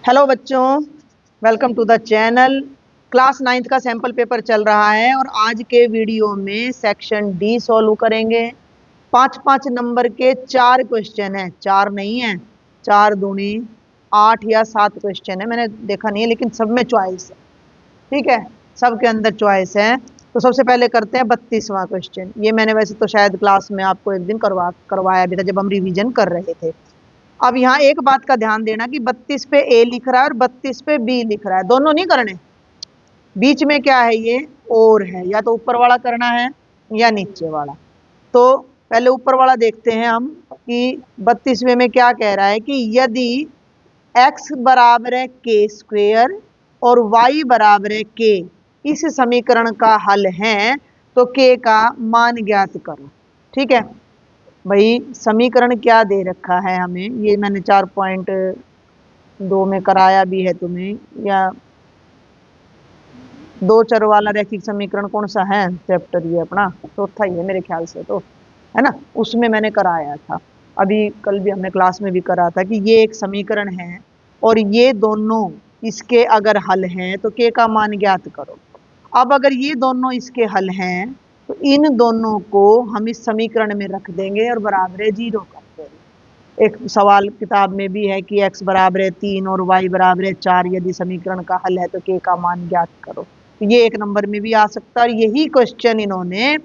Hello बच्चों, welcome to the channel. Class 9th का sample paper चल रहा है और आज के वीडियो में सेक्शन डी सॉल्व करेंगे। 5-5 नंबर के 4 क्वेश्चन हैं, 4 नहीं है, 4 दूनी 8 या 7 क्वेश्चन है। मैंने देखा नहीं है लेकिन सब में चॉइस है। ठीक है, सबके अंदर चॉइस है। तो सबसे पहले करते हैं 32वां क्वेश्चन। ये मैंने वैसे तो शायद क्लास में आपको एक दिन करवाया भी था जब हम रिवीजन कर रहे थे। अब यहाँ एक बात का ध्यान देना कि 32 पे ए लिख रहा है और 32 पे बी लिख रहा है, दोनों नहीं करने। बीच में क्या है, ये और है, या तो ऊपर वाला करना है या नीचे वाला। तो पहले ऊपर वाला देखते हैं हम कि 32वें में क्या कह रहा है कि यदि x बराबर है के स्क्वेयर और y बराबर है के, इस समीकरण का हल है तो k का मान ज्ञात करो। ठीक है भाई, समीकरण क्या दे रखा है हमें, ये मैंने 4.2 में कराया भी है तुम्हें, या दो चर वाला रैखिक समीकरण कौन सा है चैप्टर, ये अपना चौथा ही है मेरे ख्याल से, तो है ना, उसमें मैंने कराया था। अभी कल भी हमने क्लास में भी करा था कि ये एक समीकरण है और ये दोनों इसके अगर हल हैं तो के का मान ज्ञात करो। अब अगर ये दोनों इसके हल हैं तो इन दोनों को हम इस समीकरण में रख देंगे और बराबर 0 कर देंगे। एक सवाल किताब में भी है कि x बराबर है 3 और y बराबर है 4, यदि समीकरण का हल है तो k का मान ज्ञात करो। तो ये एक नंबर में भी आ सकता है और यही क्वेश्चन इन्होंने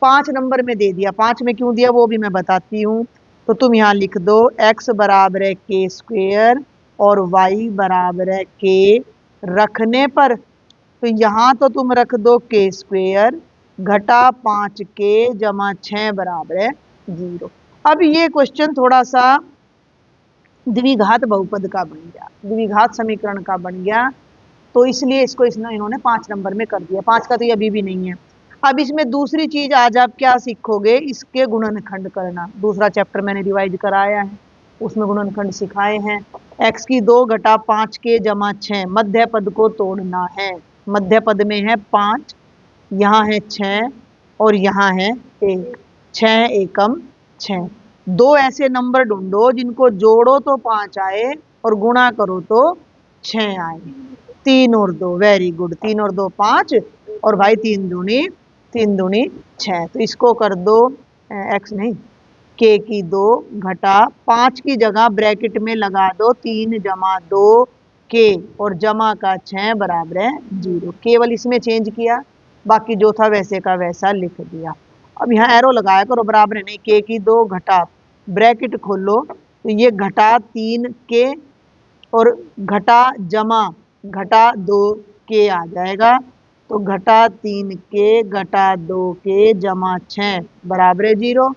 5 नंबर में दे दिया। 5 में क्यों दिया वो भी मैं बताती हूँ। तो तुम यहाँ लिख दो x बराबर है के स्क्वेयर और y बराबर है के रखने पर, तो यहाँ तो तुम रख दो के स्क्वेयर घटा 5 के जमा 6 बराबर है 0। अब ये क्वेश्चन थोड़ा सा द्विघात बहुपद का बन गया, द्विघात समीकरण का बन गया, तो इसलिए इसको इन्होंने 5 नंबर में कर दिया। 5 का तो ये अभी भी नहीं है। अब इसमें दूसरी चीज आज आप क्या सीखोगे, इसके गुणनखंड करना। दूसरा चैप्टर मैंने रिवाइज कराया है, उसमें गुणनखंड सिखाए हैं। x की 2 घटा 5 के जमा 6, मध्य पद को तोड़ना है। मध्य पद में है 5, यहाँ है 6 और यहाँ है 1। 6 एकम 6। दो ऐसे नंबर ढूंढो जिनको जोड़ो तो 5 आए और गुणा करो तो 6 आए। 3 और 2, वेरी गुड, 3 और 2 5, और भाई 3 दूनी 6। तो इसको कर दो x नहीं, k की 2 घटा 5 की जगह ब्रैकेट में लगा दो 3 जमा 2 k और जमा का 6 बराबर है 0। केवल इसमें चेंज किया, बाकी जो था वैसे का वैसा लिख दिया। अब यहाँ एरो लगाया करो, बराबर है नहीं, k की 2 घटा ब्रैकेट खोलो तो ये घटा 3 के और घटा जमा घटा 2 के आ जाएगा। तो घटा 3 के घटा 2 के जमा 6 बराबर है 0।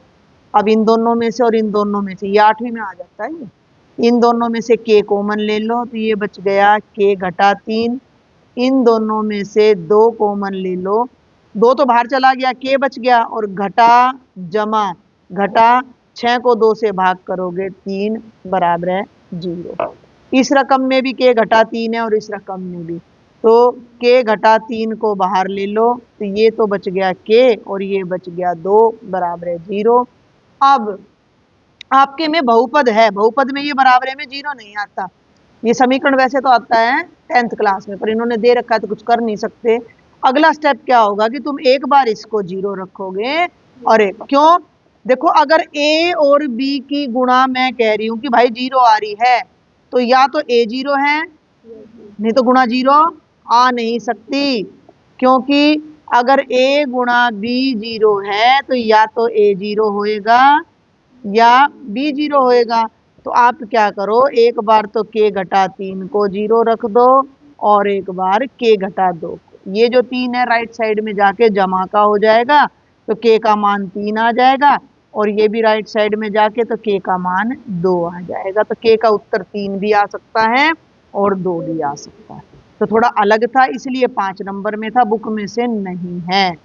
अब इन दोनों में से और इन दोनों में से, ये 8वीं में आ जाता है ये, इन दोनों में से के कॉमन ले लो तो ये बच गया के घटा 3। इन दोनों में से 2 कॉमन ले लो, 2 तो बाहर चला गया, के बच गया, और घटा जमा घटा 6 को 2 से भाग करोगे 3 बराबर है 0। इस रकम में भी के घटा 3 है और इस रकम में भी, तो के घटा 3 को बाहर ले लो तो ये तो बच गया के और ये बच गया 2 बराबर है 0। अब आपके में बहुपद है, बहुपद में ये बराबर में 0 नहीं आता। ये समीकरण वैसे तो आता है 10th क्लास में, पर इन्होंने दे रखा है तो कुछ कर नहीं सकते। अगला स्टेप क्या होगा कि तुम एक बार इसको 0 रखोगे और एक, क्यों, देखो अगर a और b की गुणा मैं कह रही हूं कि भाई 0 आ रही है तो या तो a 0 है, नहीं तो गुणा 0 आ नहीं सकती, क्योंकि अगर a गुणा b 0 है तो या तो a 0 होएगा या b 0 होएगा। तो आप क्या करो, एक बार तो k घटा 3 को 0 रख दो और एक बार k घटा 2 को। ये जो 3 है राइट साइड में जाके जमा का हो जाएगा तो k का मान 3 आ जाएगा, और ये भी राइट साइड में जाके तो k का मान 2 आ जाएगा। तो k का उत्तर 3 भी आ सकता है और 2 भी आ सकता है। तो थोड़ा अलग था इसलिए 5 नंबर में था, बुक में से नहीं है।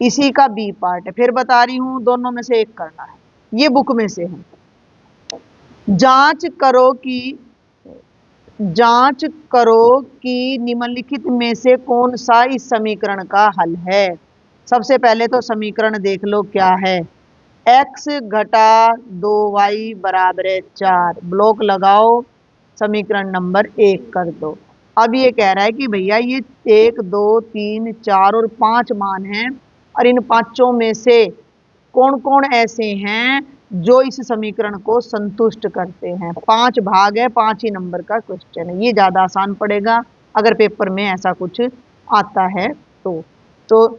इसी का बी पार्ट है, फिर बता रही हूं, दोनों में से एक करना है, ये बुक में से है। जांच करो कि निम्नलिखित में से कौन सा इस समीकरण का हल है। सबसे पहले तो समीकरण देख लो क्या है, x घटा 2y बराबर है 4, ब्लॉक लगाओ। समीकरण नंबर 1 कर दो। अब ये कह रहा है कि भैया ये 1 2 3 4 और 5 मान हैं और इन पांचों में से कौन कौन ऐसे हैं जो इस समीकरण को संतुष्ट करते हैं। 5 भाग है, 5 ही नंबर का क्वेश्चन है, ये ज्यादा आसान पड़ेगा अगर पेपर में ऐसा कुछ आता है तो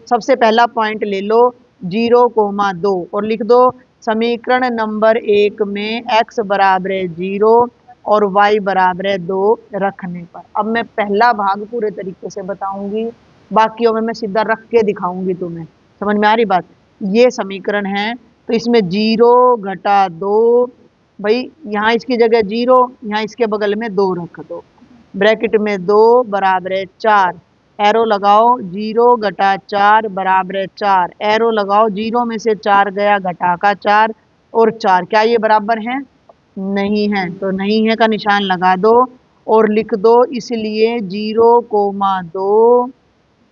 सबसे पहला पॉइंट ले लो 0,2 और लिख दो समीकरण नंबर 1 में x बराबर है 0 और y बराबर है 2 रखने पर। अब मैं पहला भाग पूरे तरीके से बताऊंगी, बाकियों में मैं सीधा रख के दिखाऊंगी तुम्हें। समझ में आ रही बात? ये समीकरण है तो इसमें 0 घटा 2, भाई यहाँ इसकी जगह 0, यहाँ इसके बगल में 2 रख दो, ब्रैकेट में 2 बराबर है 4, एरो लगाओ 0 घटा 4 बराबर है 4, एरो लगाओ 0 में से 4 गया घटा का 4 और 4, क्या ये बराबर है? नहीं है, तो नहीं है का निशान लगा दो और लिख दो इसलिए 0,2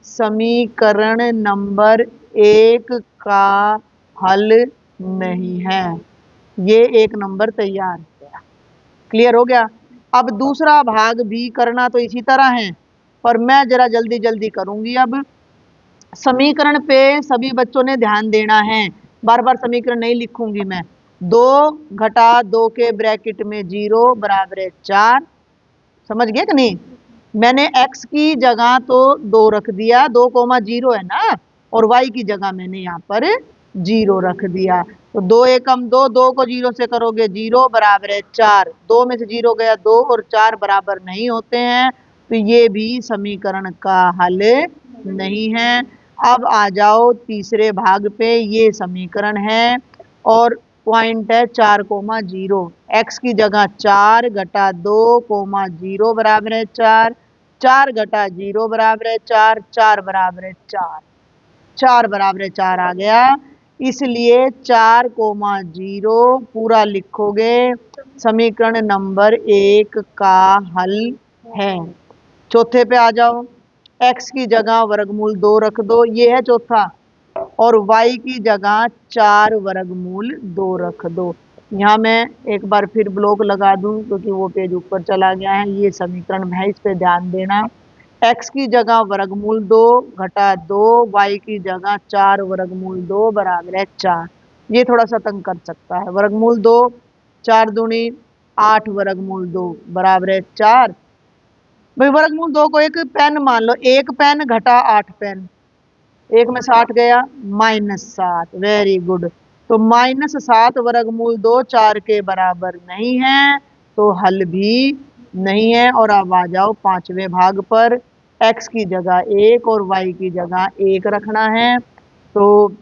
समीकरण नंबर 1 का हल नहीं है। ये 1 नंबर तैयार है। क्लियर हो गया? अब दूसरा भाग भी करना तो इसी तरह है पर मैं जरा जल्दी जल्दी करूंगी। अब समीकरण पे सभी बच्चों ने ध्यान देना है, बार बार समीकरण नहीं लिखूंगी मैं। 2 घटा 2 के ब्रैकेट में 0 बराबर है 4, समझ गए कि नहीं? मैंने x की जगह तो 2 रख दिया, 2,0 है ना, और y की जगह मैंने यहाँ पर 0 रख दिया। तो 2 एकम 2, 2 को 0 से करोगे 0 बराबर है 4, 2 में से 0 गया 2 और 4 बराबर नहीं होते हैं, तो ये भी समीकरण का हल नहीं है। अब आ जाओ तीसरे भाग पे, ये समीकरण है और पॉइंट है 4,0, x की जगह 4 घटा 2,0 बराबर है 4, 4 घटा 0 बराबर है 4, 4 बराबर है 4, 4 बराबर है 4 आ गया, इसलिए 4,0 पूरा लिखोगे समीकरण नंबर 1 का हल है। चौथे पे आ जाओ, x की जगह वर्गमूल 2 रख दो, ये है चौथा, और y की जगह 4 वर्गमूल 2 रख दो। यहाँ मैं एक बार फिर ब्लॉक लगा दूं क्योंकि वो पेज ऊपर चला गया है। ये समीकरण है, इस पे ध्यान देना। x की जगह वर्गमूल 2 घटा 2, y की जगह 4 वर्गमूल 2 बराबर है 4। ये थोड़ा सा तंग कर सकता है। वर्गमूल 2, 4 दूनी 8 वर्गमूल 2 बराबर है 4। भाई वर्गमूल 2 को एक पेन मान लो, 1 पेन घटा 8 पेन, 1 में 60 गया -7, वेरी गुड। तो -7 वर्गमूल 2 4 के बराबर नहीं है, तो हल भी नहीं है। और अब आ जाओ पांचवें भाग पर, x की जगह 1 और y की जगह 1 रखना है। तो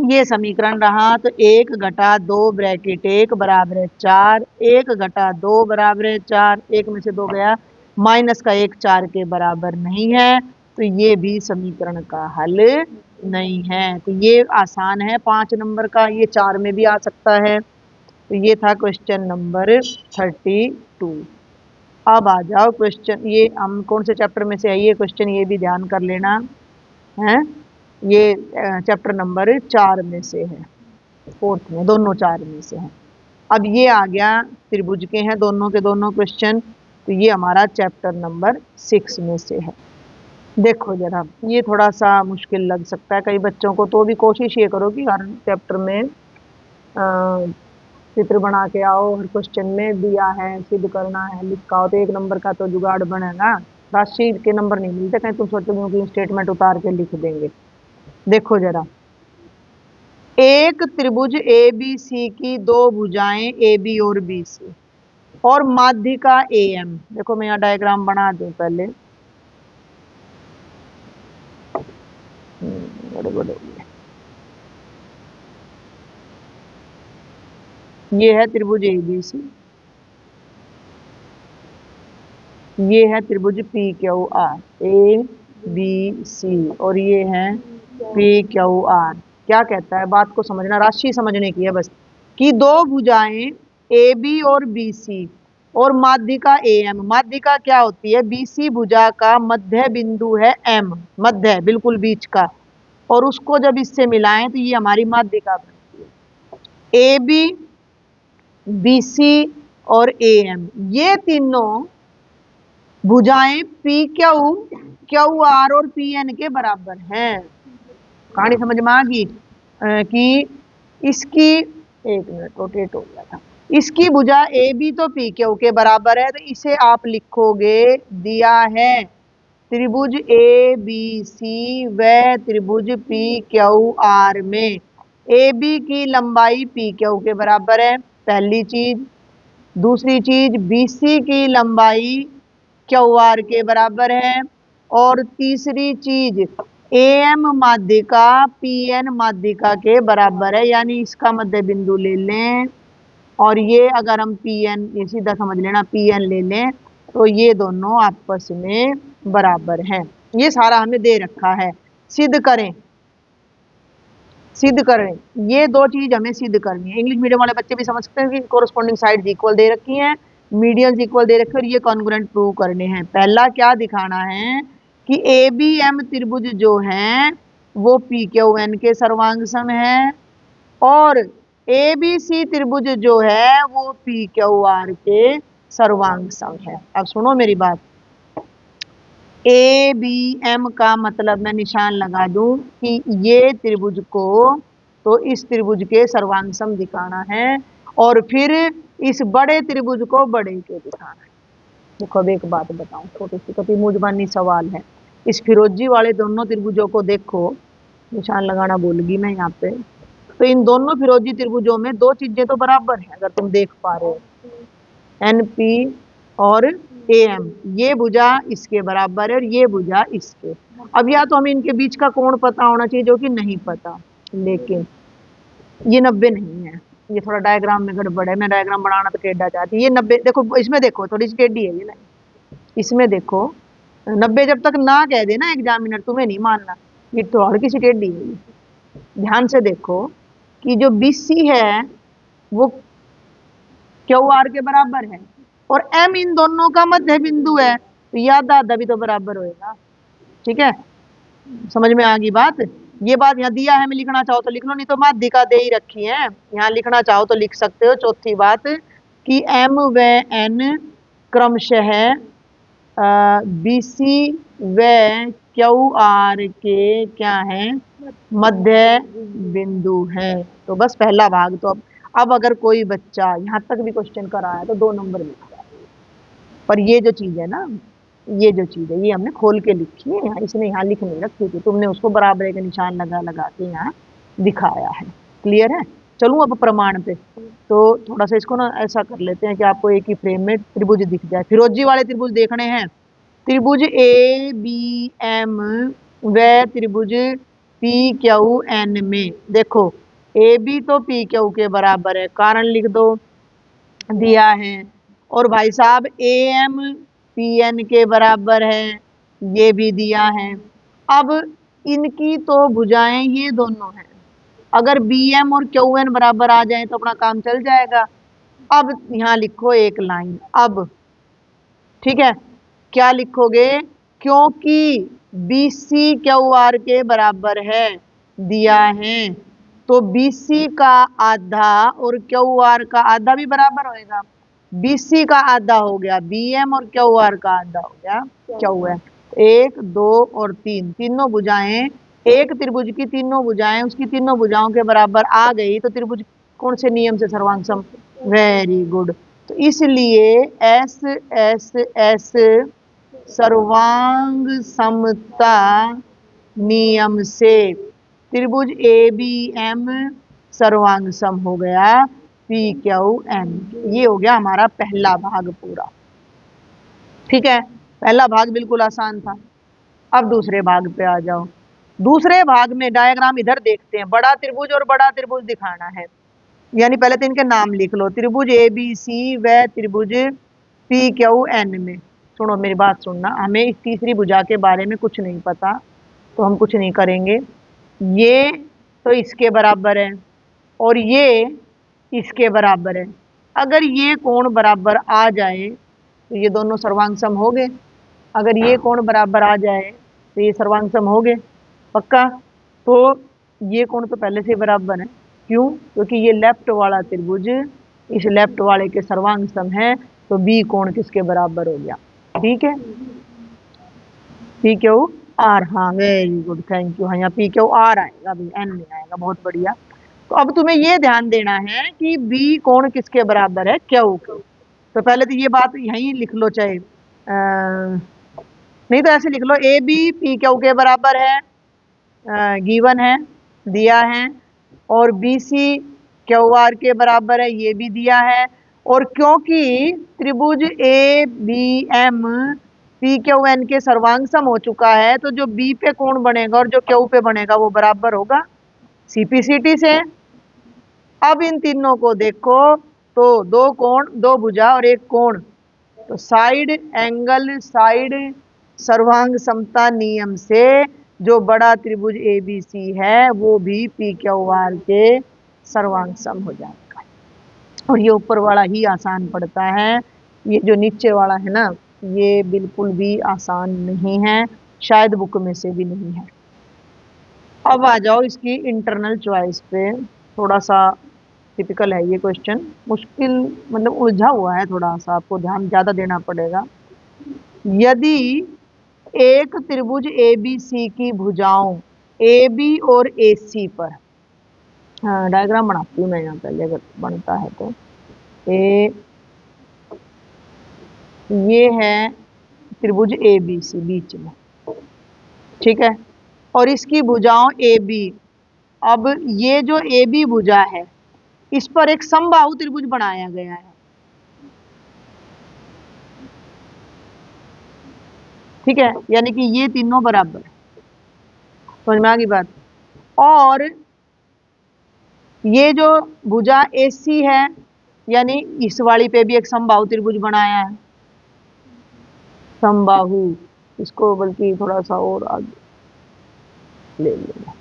ये समीकरण रहा, तो 1 घटा 2 ब्रैकेट 1 बराबर है 4, 1 घटा 2 बराबर है 4, 1 में से 2 गया, माइनस का 1 4 के बराबर नहीं है, तो ये भी समीकरण का हल नहीं है। तो ये आसान है 5 नंबर का, ये 4 में भी आ सकता है। तो ये था क्वेश्चन नंबर 32। अब आ जाओ क्वेश्चन, ये हम कौन से चैप्टर में से है ये क्वेश्चन, ये भी ध्यान कर लेना है। ये चैप्टर नंबर 4 में से है, 4th में, दोनों 4 में से है। अब ये आ गया त्रिभुज के हैं दोनों के दोनों क्वेश्चन, तो ये हमारा चैप्टर नंबर 6 में से है। देखो जरा, ये थोड़ा सा मुश्किल लग सकता है कई बच्चों को, तो भी कोशिश ये करो कि हर चैप्टर में चित्र बना के आओ, हर क्वेश्चन में दिया है सिद्ध करना है लिखा हो, तो 1 नंबर का तो जुगाड़ बनेगा। राशि के नंबर नहीं मिलते, कहीं तुम सोचोगे कि स्टेटमेंट उतार के लिख देंगे। देखो जरा, एक त्रिभुज ABC की 2 भुजाएं AB और BC और माध्यिका AM। देखो मैं यहाँ डायग्राम बना दूं पहले, बड़े ये है त्रिभुज ABC, ये है त्रिभुज PQR ABC और ये है PQR। क्या कहता है, बात को समझना, राशि समझने की है बस, कि 2 भुजाएं AB और BC और माध्यिका AM। माध्यिका क्या होती है? BC भुजा का मध्य बिंदु है M, मध्य बिल्कुल बीच का, और उसको जब इससे मिलाएं तो ये हमारी माध्यिका बनती है। AB BC और ए एम, ये तीनों भुजाएं पी क्यू, क्यू आर और पी एन के बराबर हैं। कहानी समझ में आ गई कि इसकी, एक मिनट रोटेट हो गया था, इसकी भुजा ए बी तो पी क्यू के बराबर है, तो इसे आप लिखोगे, दिया है त्रिभुज ए बी सी व त्रिभुज पी क्यू आर में ए बी की लंबाई पी क्यू के बराबर है, पहली चीज। दूसरी चीज, बी सी की लंबाई क्यू आर के बराबर है। और तीसरी चीज, ए एम माध्यिका पी एन माध्यिका के बराबर है, यानी इसका मध्य बिंदु ले लें और ये अगर हम पी एन, ये सीधा समझ लेना पी एन ले लें, तो ये दोनों आपस में बराबर हैं। ये सारा हमें दे रखा है, सिद्ध करें, सिद्ध करें। ये दो चीज हमें सिद्ध करनी है। इंग्लिश मीडियम वाले बच्चे भी समझ सकते हैं कि कोरस्पॉन्डिंग साइड्स इक्वल दे रखी हैं, मीडियंस इक्वल दे रखे और ये कॉन्ग्रुएंट प्रूव करने हैं। पहला क्या दिखाना है कि ए बी एम त्रिभुज जो है वो पी क्यू एन के सर्वांग सम है, और ए बी सी त्रिभुज जो है वो पी क्यू आर के सर्वांग सम है। अब सुनो मेरी बात, ए बी एम का मतलब मैं निशान लगा दूं कि ये त्रिभुज को तो इस त्रिभुज के सर्वांग सम दिखाना है, और फिर इस बड़े त्रिभुज को बड़े के दिखाना है। देखो अब एक बात बताऊं, छोटी सी कभी मुजबानी सवाल है, इस फिरोजी वाले दोनों त्रिभुजों को देखो, निशान लगाना भूल गई मैं यहाँ पे, तो इन दोनों फिरोजी त्रिभुजों में दो चीजें तो बराबर हैं, अगर तुम देख पा रहे हो, एन पी और ए एम, ये भुजा इसके बराबर है और ये भुजा इसके। अब या तो हमें इनके बीच का कोण पता होना चाहिए, जो कि नहीं पता, लेकिन ये 90 नहीं है, ये थोड़ा डायग्राम में गड़बड़ है, मैं डायग्राम बनाना तो टेढ़ा चाहती, ये 90, देखो इसमें देखो थोड़ी सी टेढ़ी है ये नहीं, इसमें देखो 90 जब तक ना कह दे ना एग्जामिनर, तुम्हें नहीं मानना, ये तो हल्की सी टेढ़ी है। ध्यान से देखो कि जो BC है वो क्यू आर के बराबर है, और M इन दोनों का मध्य बिंदु है, तो याद आधा भी तो बराबर होएगा। ठीक है, समझ में आ गई बात। ये बात यहाँ दिया है, मैं लिखना चाहो तो लिख लो, नहीं तो माध्यिका दे ही रखी है, यहाँ लिखना चाहो तो लिख सकते हो। चौथी बात कि M व N क्रमशः BC व क्यू आर के क्या है, मध्य बिंदु है। तो बस पहला भाग तो अब अगर कोई बच्चा यहाँ तक भी क्वेश्चन कराया तो 2 नंबर मिलता है। पर ये जो चीज है ना, ये जो चीज है ये हमने खोल के लिखी है, यहाँ इसने यहाँ लिख नहीं रखी थी, तुमने उसको बराबर के निशान लगा लगा के यहाँ दिखाया है। क्लियर है? चलूं अब प्रमाण पे, तो थोड़ा सा इसको ना ऐसा कर लेते हैं कि आपको एक ही फ्रेम में त्रिभुज दिख जाए। फिरोजी वाले त्रिभुज देखने हैं, त्रिभुज ए बी एम व त्रिभुज पी क्यू एन में देखो, ए बी तो पी क्यू के बराबर है, कारण लिख दो, दिया है, और भाई साहब ए एम पी एन के बराबर है, ये भी दिया है। अब इनकी तो भुजाएं ये दोनों हैं, अगर बी एम और क्यू एन बराबर आ जाए तो अपना काम चल जाएगा। अब यहाँ लिखो एक लाइन, अब ठीक है, क्या लिखोगे, क्योंकि बी सी क्यू आर के बराबर है, दिया है, तो BC का आधा और क्यू आर का आधा भी बराबर होएगा। BC का आधा हो गया BM और क्यू आर का आधा हो गया क्यू एम। 1 2 और 3, तीनों भुजाएं, एक त्रिभुज की तीनों भुजाएं उसकी तीनों भुजाओं के बराबर आ गई, तो त्रिभुज कौन से नियम से सर्वांग सम, वेरी गुड। तो इसलिए एस एस एस सर्वांग समता नियम से त्रिभुज ए बी एम सर्वांग सम हो गया पी क्यू एम। ये हो गया हमारा पहला भाग पूरा। ठीक है, पहला भाग बिल्कुल आसान था। अब दूसरे भाग पे आ जाओ। दूसरे भाग में डायग्राम इधर देखते हैं, बड़ा त्रिभुज और बड़ा त्रिभुज दिखाना है, यानी पहले तो इनके नाम लिख लो, त्रिभुज ए बी सी व त्रिभुज पी क्यू एन में। सुनो मेरी बात सुनना, हमें इस तीसरी भुजा के बारे में कुछ नहीं पता, तो हम कुछ नहीं करेंगे। ये तो इसके बराबर है और ये इसके बराबर है, अगर ये कोण बराबर आ जाए तो ये दोनों सर्वांग सम हो गए, अगर ये कोण बराबर आ जाए तो ये सर्वांग सम हो गए, पक्का। तो ये कोण तो पहले से बराबर है, क्यों, क्योंकि ये लेफ्ट वाला त्रिभुज इस लेफ्ट वाले के सर्वांग सम है, तो बी कोण किसके बराबर हो गया? ठीक है, पी क्यू आर। हाँ वेरी गुड, थैंक यू। हाँ यहाँ पी क्यू आर आएगा, अभी एन नहीं आएगा, बहुत बढ़िया। तो अब तुम्हें ये ध्यान देना है कि बी कोण किसके बराबर है? क्यू के। तो पहले तो ये बात यहीं लिख लो, चाहे नहीं तो ऐसे लिख लो, ए बी पी क्यू के बराबर है, गिवन है, दिया है। और बी सी क्यू आर के बराबर है, ये भी दिया है। और क्योंकि त्रिभुज A B M P Q N के सर्वांग सम हो चुका है, तो जो बी पे कोण बनेगा और जो क्यू पे बनेगा वो बराबर होगा सीपीसीटी से। अब इन तीनों को देखो, तो दो कोण, दो भुजा और एक कोण, तो साइड एंगल साइड सर्वांग समता नियम से जो बड़ा त्रिभुज एबीसी है वो भी पी क्यू आर के सर्वांग सम हो जाएगा। और ये ऊपर वाला ही आसान पड़ता है, ये जो नीचे वाला है ना, ये बिल्कुल भी आसान नहीं है, शायद बुक में से भी नहीं है। अब आ जाओ इसकी इंटरनल चॉइस पे। थोड़ा सा टिपिकल है ये क्वेश्चन, मुश्किल मतलब उलझा हुआ है थोड़ा सा, आपको ध्यान ज्यादा देना पड़ेगा। यदि एक त्रिभुज एबीसी की भुजाओं ए बी और ए सी पर, डायग्राम बनाती हूँ मैं यहाँ पहले अगर बनता है तो, ये है त्रिभुज ए बी सी बीच में, ठीक है, और इसकी भुजाओं ए बी। अब ये जो ए बी भुजा है, इस पर एक समबाहु त्रिभुज बनाया गया है, ठीक है, यानी कि ये तीनों बराबर, समझ में आ गई बात। और ये जो भुजा ए सी है, यानी इस वाली पे भी एक समबाहु त्रिभुज बनाया है, समबाहु, इसको बल्कि थोड़ा सा और आगे ले लेना,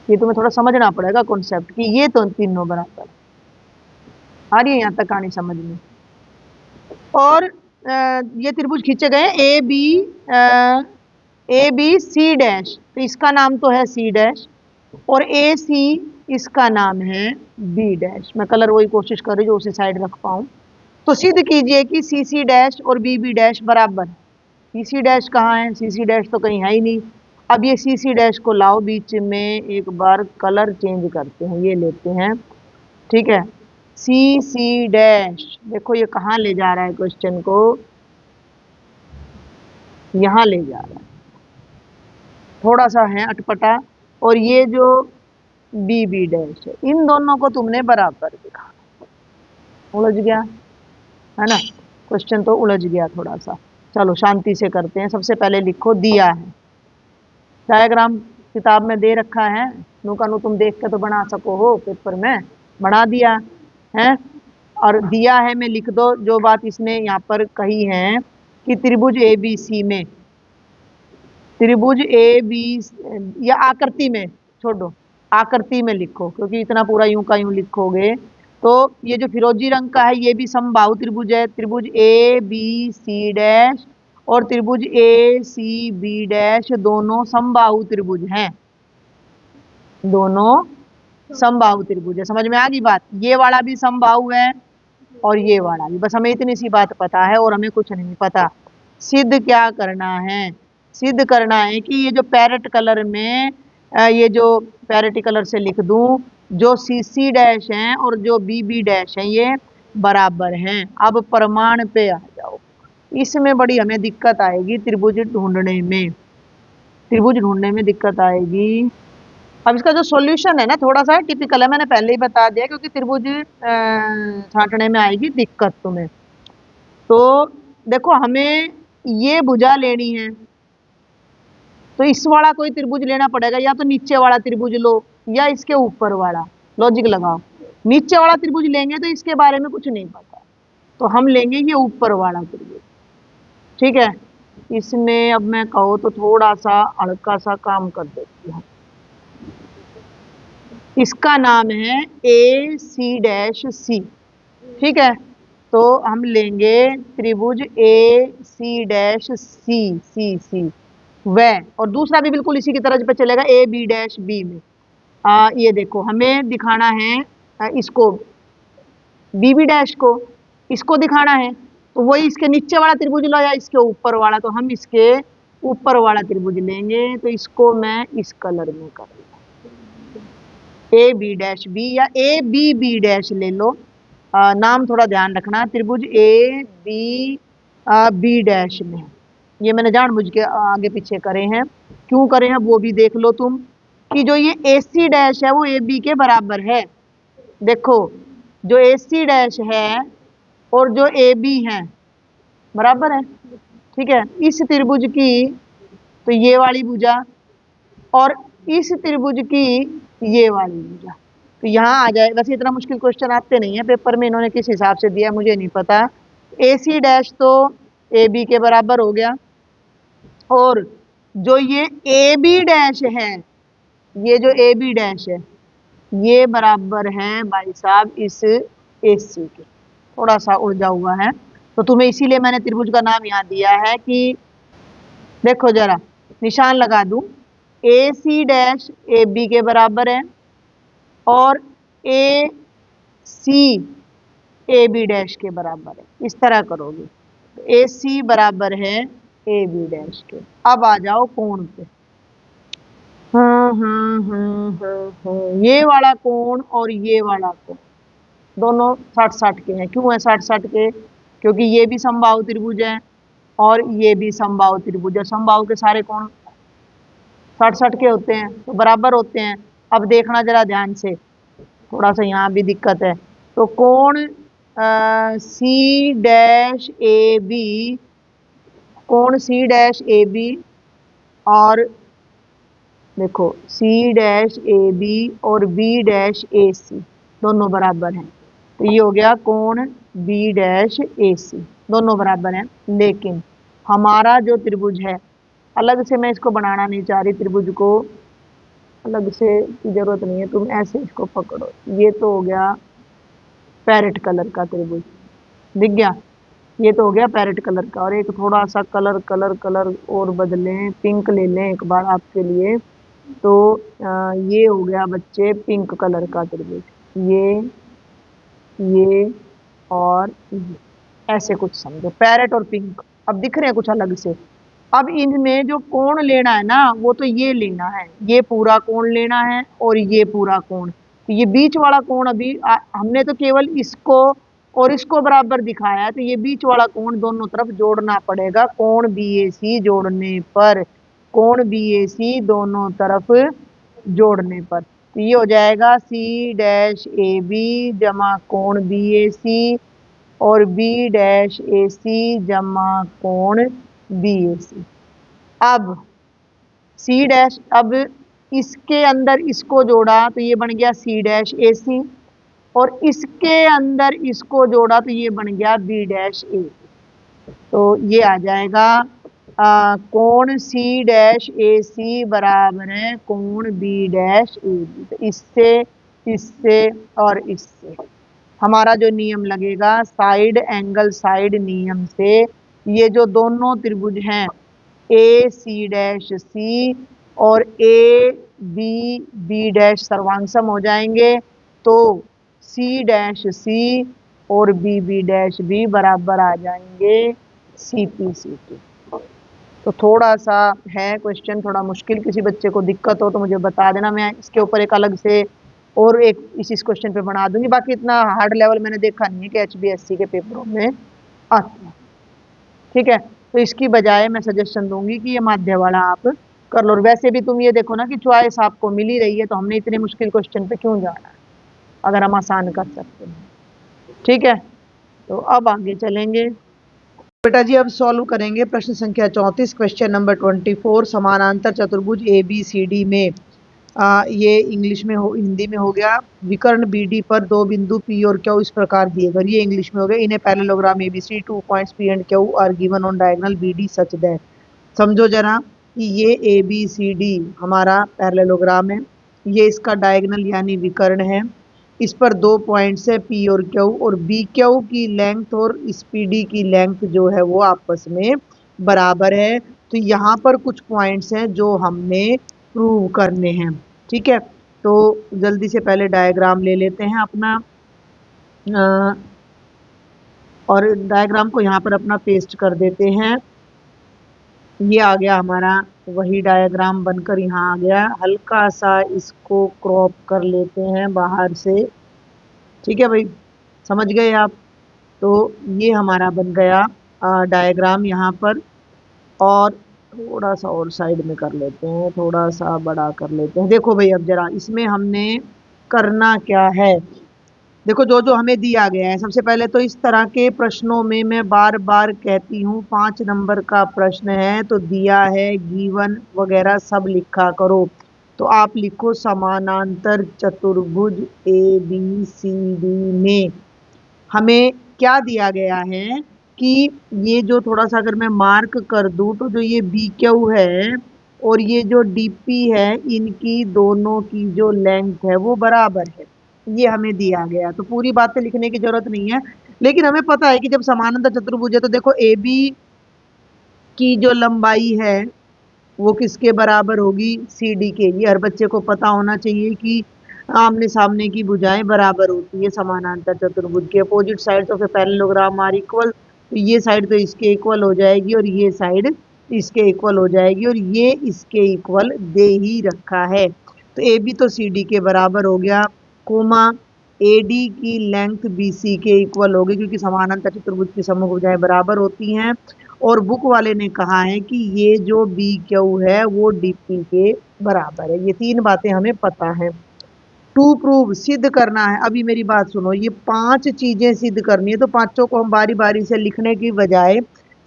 ये तुम्हें थोड़ा समझना पड़ेगा कॉन्सेप्ट कि ये तो तीनों बराबर। आ रही है यहाँ तक कहानी समझ में? और ये त्रिभुज खींचे गए ए बी सी डैश, तो इसका नाम तो है सी डैश, और ए सी इसका नाम है बी डैश। मैं कलर वही कोशिश कर रही हूँ उसी साइड रख पाऊँ। तो सिद्ध कीजिए कि सी सी डैश और बी बी डैश बराबर। सी सी डैश कहाँ है? सी सी डैश तो कहीं है ही नहीं। अब ये सी सी डैश को लाओ बीच में, एक बार कलर चेंज करते हैं, ये लेते हैं, ठीक है। सी सी डैश, देखो ये कहाँ ले जा रहा है क्वेश्चन को, यहाँ ले जा रहा है, थोड़ा सा है अटपटा। और ये जो बी बी डैश है, इन दोनों को तुमने बराबर दिखा, उलझ गया है ना क्वेश्चन, तो उलझ गया थोड़ा सा। चलो शांति से करते हैं। सबसे पहले लिखो, दिया है, डायग्राम किताब में दे रखा है, नू का नू तुम देख के तो बना सको हो, पेपर में बना दिया है। और दिया है में लिख दो जो बात इसने यहाँ पर कही है कि त्रिभुज ए बी सी में, त्रिभुज ए बी, या आकृति में, छोड़ो आकृति में लिखो, क्योंकि इतना पूरा यूं का यूं लिखोगे तो ये जो फिरोजी रंग का है ये भी समबाहु त्रिभुज है, त्रिभुज ए बी सी डैश और त्रिभुज ए सी बी डैश दोनों समबाहु त्रिभुज हैं, दोनों समबाहु त्रिभुज है। समझ में आ गई बात? ये वाला भी समबाहु है और ये वाला भी, बस हमें इतनी सी बात पता है और हमें कुछ नहीं पता। सिद्ध क्या करना है? सिद्ध करना है कि ये जो पैरेट कलर में, ये जो पैरेटी कलर से लिख दूं, जो सी सी डैश हैं और जो बी बी डैश हैं ये बराबर हैं। अब प्रमाण पे आ जाओ, इसमें बड़ी हमें दिक्कत आएगी, त्रिभुज ढूंढने में, त्रिभुज ढूंढने में दिक्कत आएगी। अब इसका जो सॉल्यूशन है ना थोड़ा सा टिपिकल है, मैंने पहले ही बता दिया, क्योंकि त्रिभुज छांटने में आएगी दिक्कत तुम्हें। तो देखो हमें ये भुजा लेनी है, तो इस वाला कोई त्रिभुज लेना पड़ेगा, या तो नीचे वाला त्रिभुज लो या इसके ऊपर वाला, लॉजिक लगाओ। नीचे वाला त्रिभुज लेंगे तो इसके बारे में कुछ नहीं पता, तो हम लेंगे ये ऊपर वाला त्रिभुज, ठीक है। इसमें अब मैं कहो तो थोड़ा सा हल्का सा काम कर देती हूँ, इसका नाम है ए सी डैश सी, ठीक है। तो हम लेंगे त्रिभुज ए सी डैश सी सी सी वह, और दूसरा भी बिल्कुल इसी की तरह पे चलेगा, ए बी डैश बी में। ये देखो हमें दिखाना है इसको, बी बी डैश को, इसको दिखाना है तो वही इसके नीचे वाला त्रिभुज लो या इसके ऊपर वाला, तो हम इसके ऊपर वाला त्रिभुज लेंगे। तो इसको मैं इस कलर में कर ए बी डैश बी या ए बी बी डैश ले लो। नाम थोड़ा ध्यान रखना, त्रिभुज ए बी बी डैश में, ये मैंने जानबूझ के आगे पीछे करे हैं, क्यों करे हैं वो भी देख लो तुम, कि जो ये ए सी डैश है वो ए बी के बराबर है। देखो जो ए सी डैश है और जो ए बी है बराबर है, ठीक है। इस त्रिभुज की तो ये वाली भुजा और इस त्रिभुज की ये वाली भुजा, तो यहाँ आ जाए। वैसे इतना मुश्किल क्वेश्चन आते नहीं है पेपर में, इन्होंने किस हिसाब से दिया मुझे नहीं पता। ए सी डैश तो ए बी के बराबर हो गया, और जो ये ए बी डैश है, ये जो ए बी डैश है ये बराबर है भाई साहब इस ए सी के, थोड़ा सा उलझा हुआ है, तो तुम्हें इसीलिए मैंने त्रिभुज का नाम यहाँ दिया है कि देखो जरा निशान लगा दूं, ए सी डैश ए बी के बराबर है और ए सी ए बी डैश के बराबर है, इस तरह करोगे। ए सी बराबर है ए बी डैश के। अब आ जाओ कोण पे। ये वाला कोण और ये वाला कोण दोनों 60-60 के हैं। क्यों है 60-60 के? क्योंकि ये भी समबाहु त्रिभुज है और ये भी समबाहु त्रिभुज है। समबाहु के सारे कोण 60-60 के होते हैं तो बराबर होते हैं। अब देखना जरा ध्यान से, थोड़ा सा यहाँ भी दिक्कत है। तो कोण सी डैश ए बी, कोण सी डैश ए बी और देखो सी डैश ए बी और बी डैश ए सी दोनों बराबर हैं, तो ये हो गया कोण बी डैश ए सी, दोनों बराबर हैं। लेकिन हमारा जो त्रिभुज है, अलग से मैं इसको बनाना नहीं चाह रही, त्रिभुज को अलग से की जरूरत नहीं है, तुम ऐसे इसको पकड़ो। ये तो हो गया पैरेट कलर का त्रिभुज, दिख गया? ये तो हो गया पैरेट कलर का। और एक थोड़ा सा कलर कलर कलर और बदलें, पिंक ले लें एक बार आपके लिए। तो ये हो गया बच्चे पिंक कलर का त्रिभुज, ये और ये, ऐसे कुछ समझो, पैरेट और पिंक। अब दिख रहे हैं कुछ अलग से। अब इनमें जो कोण लेना है ना, वो तो ये लेना है, ये पूरा कोण लेना है और ये पूरा कोण। तो ये बीच वाला कोण अभी हमने तो केवल इसको और इसको बराबर दिखाया है, तो ये बीच वाला कोण दोनों तरफ जोड़ना पड़ेगा। कोण बी ए सी जोड़ने पर, कोण बी ए सी दोनों तरफ जोड़ने पर, तो ये हो जाएगा सी डैश ए बी जमा कोण बी ए सी और बी डैश ए सी जमा कोण बी ए सी। अब सी डैश, अब इसके अंदर इसको जोड़ा तो ये बन गया सी डैश ए सी, और इसके अंदर इसको जोड़ा तो ये बन गया बी डैश ए। तो ये आ जाएगा कोण सी डैश ए सी बराबर है कोण बी डैश ए बी। तो इससे, इससे और इससे हमारा जो नियम लगेगा साइड एंगल साइड नियम से, ये जो दोनों त्रिभुज हैं ए सी डैश सी और ए बी बी डैश सर्वांगसम हो जाएंगे। तो सी डैश सी और बी बी डैश बी बराबर आ जाएंगे सी पी सी टी। तो थोड़ा सा है क्वेश्चन थोड़ा मुश्किल, किसी बच्चे को दिक्कत हो तो मुझे बता देना, मैं इसके ऊपर एक अलग से और एक इस क्वेश्चन पे बना दूंगी। बाकी इतना हार्ड लेवल मैंने देखा नहीं है कि HBSC के पेपरों में आता है, ठीक है। तो इसकी बजाय मैं सजेशन दूंगी कि ये माध्य वाला आप कर लो। और वैसे भी तुम ये देखो ना कि चॉइस आपको मिल ही रही है, तो हमने इतने मुश्किल क्वेश्चन पे क्यों जाना है अगर हम आसान कर सकते हैं, ठीक है। तो अब आगे चलेंगे बेटा जी। अब सॉल्व करेंगे प्रश्न संख्या 34, क्वेश्चन नंबर 24। समानांतर चतुर्भुज ए बी सी डी में ये इंग्लिश में हो, हिंदी में हो गया। विकर्ण बी डी पर दो बिंदु पी और क्यू इस प्रकार दिए गए, ये इंग्लिश में हो गया। इन्हें parallelogram A B C 2 points P and Q are given on diagonal B D such that. समझो जरा कि ये ए बी सी डी हमारा पैरेललोग्राम है, ये इसका डायगोनल यानी विकर्ण है। इस पर दो पॉइंट्स है पी और क्यू, और बी क्यू की लेंथ और इस पी डी की लेंथ जो है वो आपस में बराबर है। तो यहाँ पर कुछ पॉइंट्स हैं जो हमने प्रूव करने हैं, ठीक है। तो जल्दी से पहले डायग्राम ले लेते हैं अपना। अ, और डायग्राम को यहाँ पर अपना पेस्ट कर देते हैं। ये आ गया हमारा, वही डायग्राम बनकर यहाँ आ गया। हल्का सा इसको क्रॉप कर लेते हैं बाहर से। ठीक है भाई, समझ गए आप? तो ये हमारा बन गया डायग्राम यहाँ पर। और थोड़ा सा और साइड में कर लेते हैं, थोड़ा सा बड़ा कर लेते हैं। देखो भाई, अब जरा इसमें हमने करना क्या है। देखो, जो जो हमें दिया गया है, सबसे पहले तो इस तरह के प्रश्नों में मैं बार बार कहती हूँ, 5 नंबर का प्रश्न है तो दिया है, गिवन वगैरह सब लिखा करो। तो आप लिखो समानांतर चतुर्भुज ए बी सी डी में हमें क्या दिया गया है कि ये जो थोड़ा सा अगर मैं मार्क कर दूं, तो जो ये बी क्यू है और ये जो डीपी है, इनकी दोनों की जो लेंथ है वो बराबर है। ये हमें दिया गया, तो पूरी बातें लिखने की जरूरत नहीं है। लेकिन हमें पता है कि जब समानांतर चतुर्भुज है तो देखो, ए बी की जो लंबाई है वो किसके बराबर होगी? सी डी के। ये हर बच्चे को पता होना चाहिए कि आमने सामने की भुजाएं बराबर होती है समानांतर चतुर्भुज के। Opposite sides of a parallelogram are equal. तो ये साइड तो इसके इक्वल हो जाएगी और ये साइड इसके इक्वल हो जाएगी, और ये इसके इक्वल दे ही रखा है। तो ए बी तो सी डी के बराबर हो गया, कोमा ए डी की लेंथ बी सी के इक्वल होगी, क्योंकि समानांतर चतुर्भुज की समूह भुजाएं बराबर होती हैं। और बुक वाले ने कहा है कि ये जो बी क्यू है वो डीपी के बराबर है। ये 3 बातें हमें पता है। टू प्रूव, सिद्ध करना है। अभी मेरी बात सुनो, ये 5 चीजें सिद्ध करनी है, तो पांचों को हम बारी बारी से लिखने की बजाय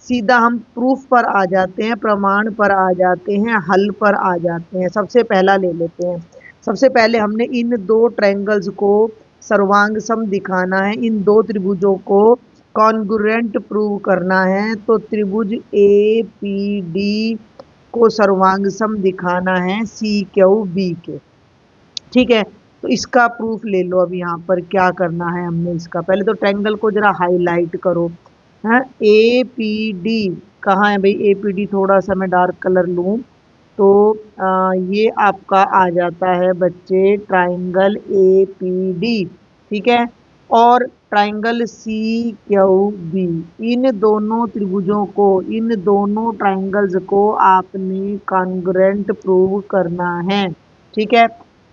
सीधा हम प्रूफ पर आ जाते हैं, प्रमाण पर आ जाते हैं, हल पर आ जाते हैं। सबसे पहला ले लेते हैं। सबसे पहले हमने इन 2 ट्रायंगल्स को सर्वांग सम दिखाना है, इन 2 त्रिभुजों को कॉन्ग्रुएंट प्रूव करना है। तो त्रिभुज ए पी डी को सर्वांग सम दिखाना है सी क्यू बी के। ठीक है, तो इसका प्रूफ ले लो। अब यहाँ पर क्या करना है हमने, इसका पहले तो ट्रायंगल को जरा हाईलाइट करो। है ए पी डी, कहाँ है भाई ए पी डी? थोड़ा सा मैं डार्क कलर लूँ तो ये आपका आ जाता है बच्चे ट्रायंगल ए पी डी। ठीक है, और ट्रायंगल सी क्यू बी, इन दोनों त्रिभुजों को, इन दोनों ट्रायंगल्स को आपने कॉन्ग्रुएंट प्रूव करना है। ठीक है,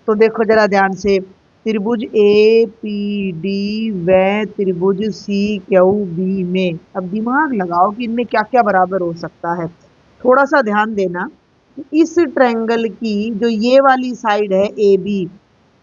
तो देखो जरा ध्यान से, त्रिभुज ए पी डी व त्रिभुज सी क्यू बी में, अब दिमाग लगाओ कि इनमें क्या क्या बराबर हो सकता है। थोड़ा सा ध्यान देना, इस ट्रायंगल की जो ये वाली साइड है ए बी,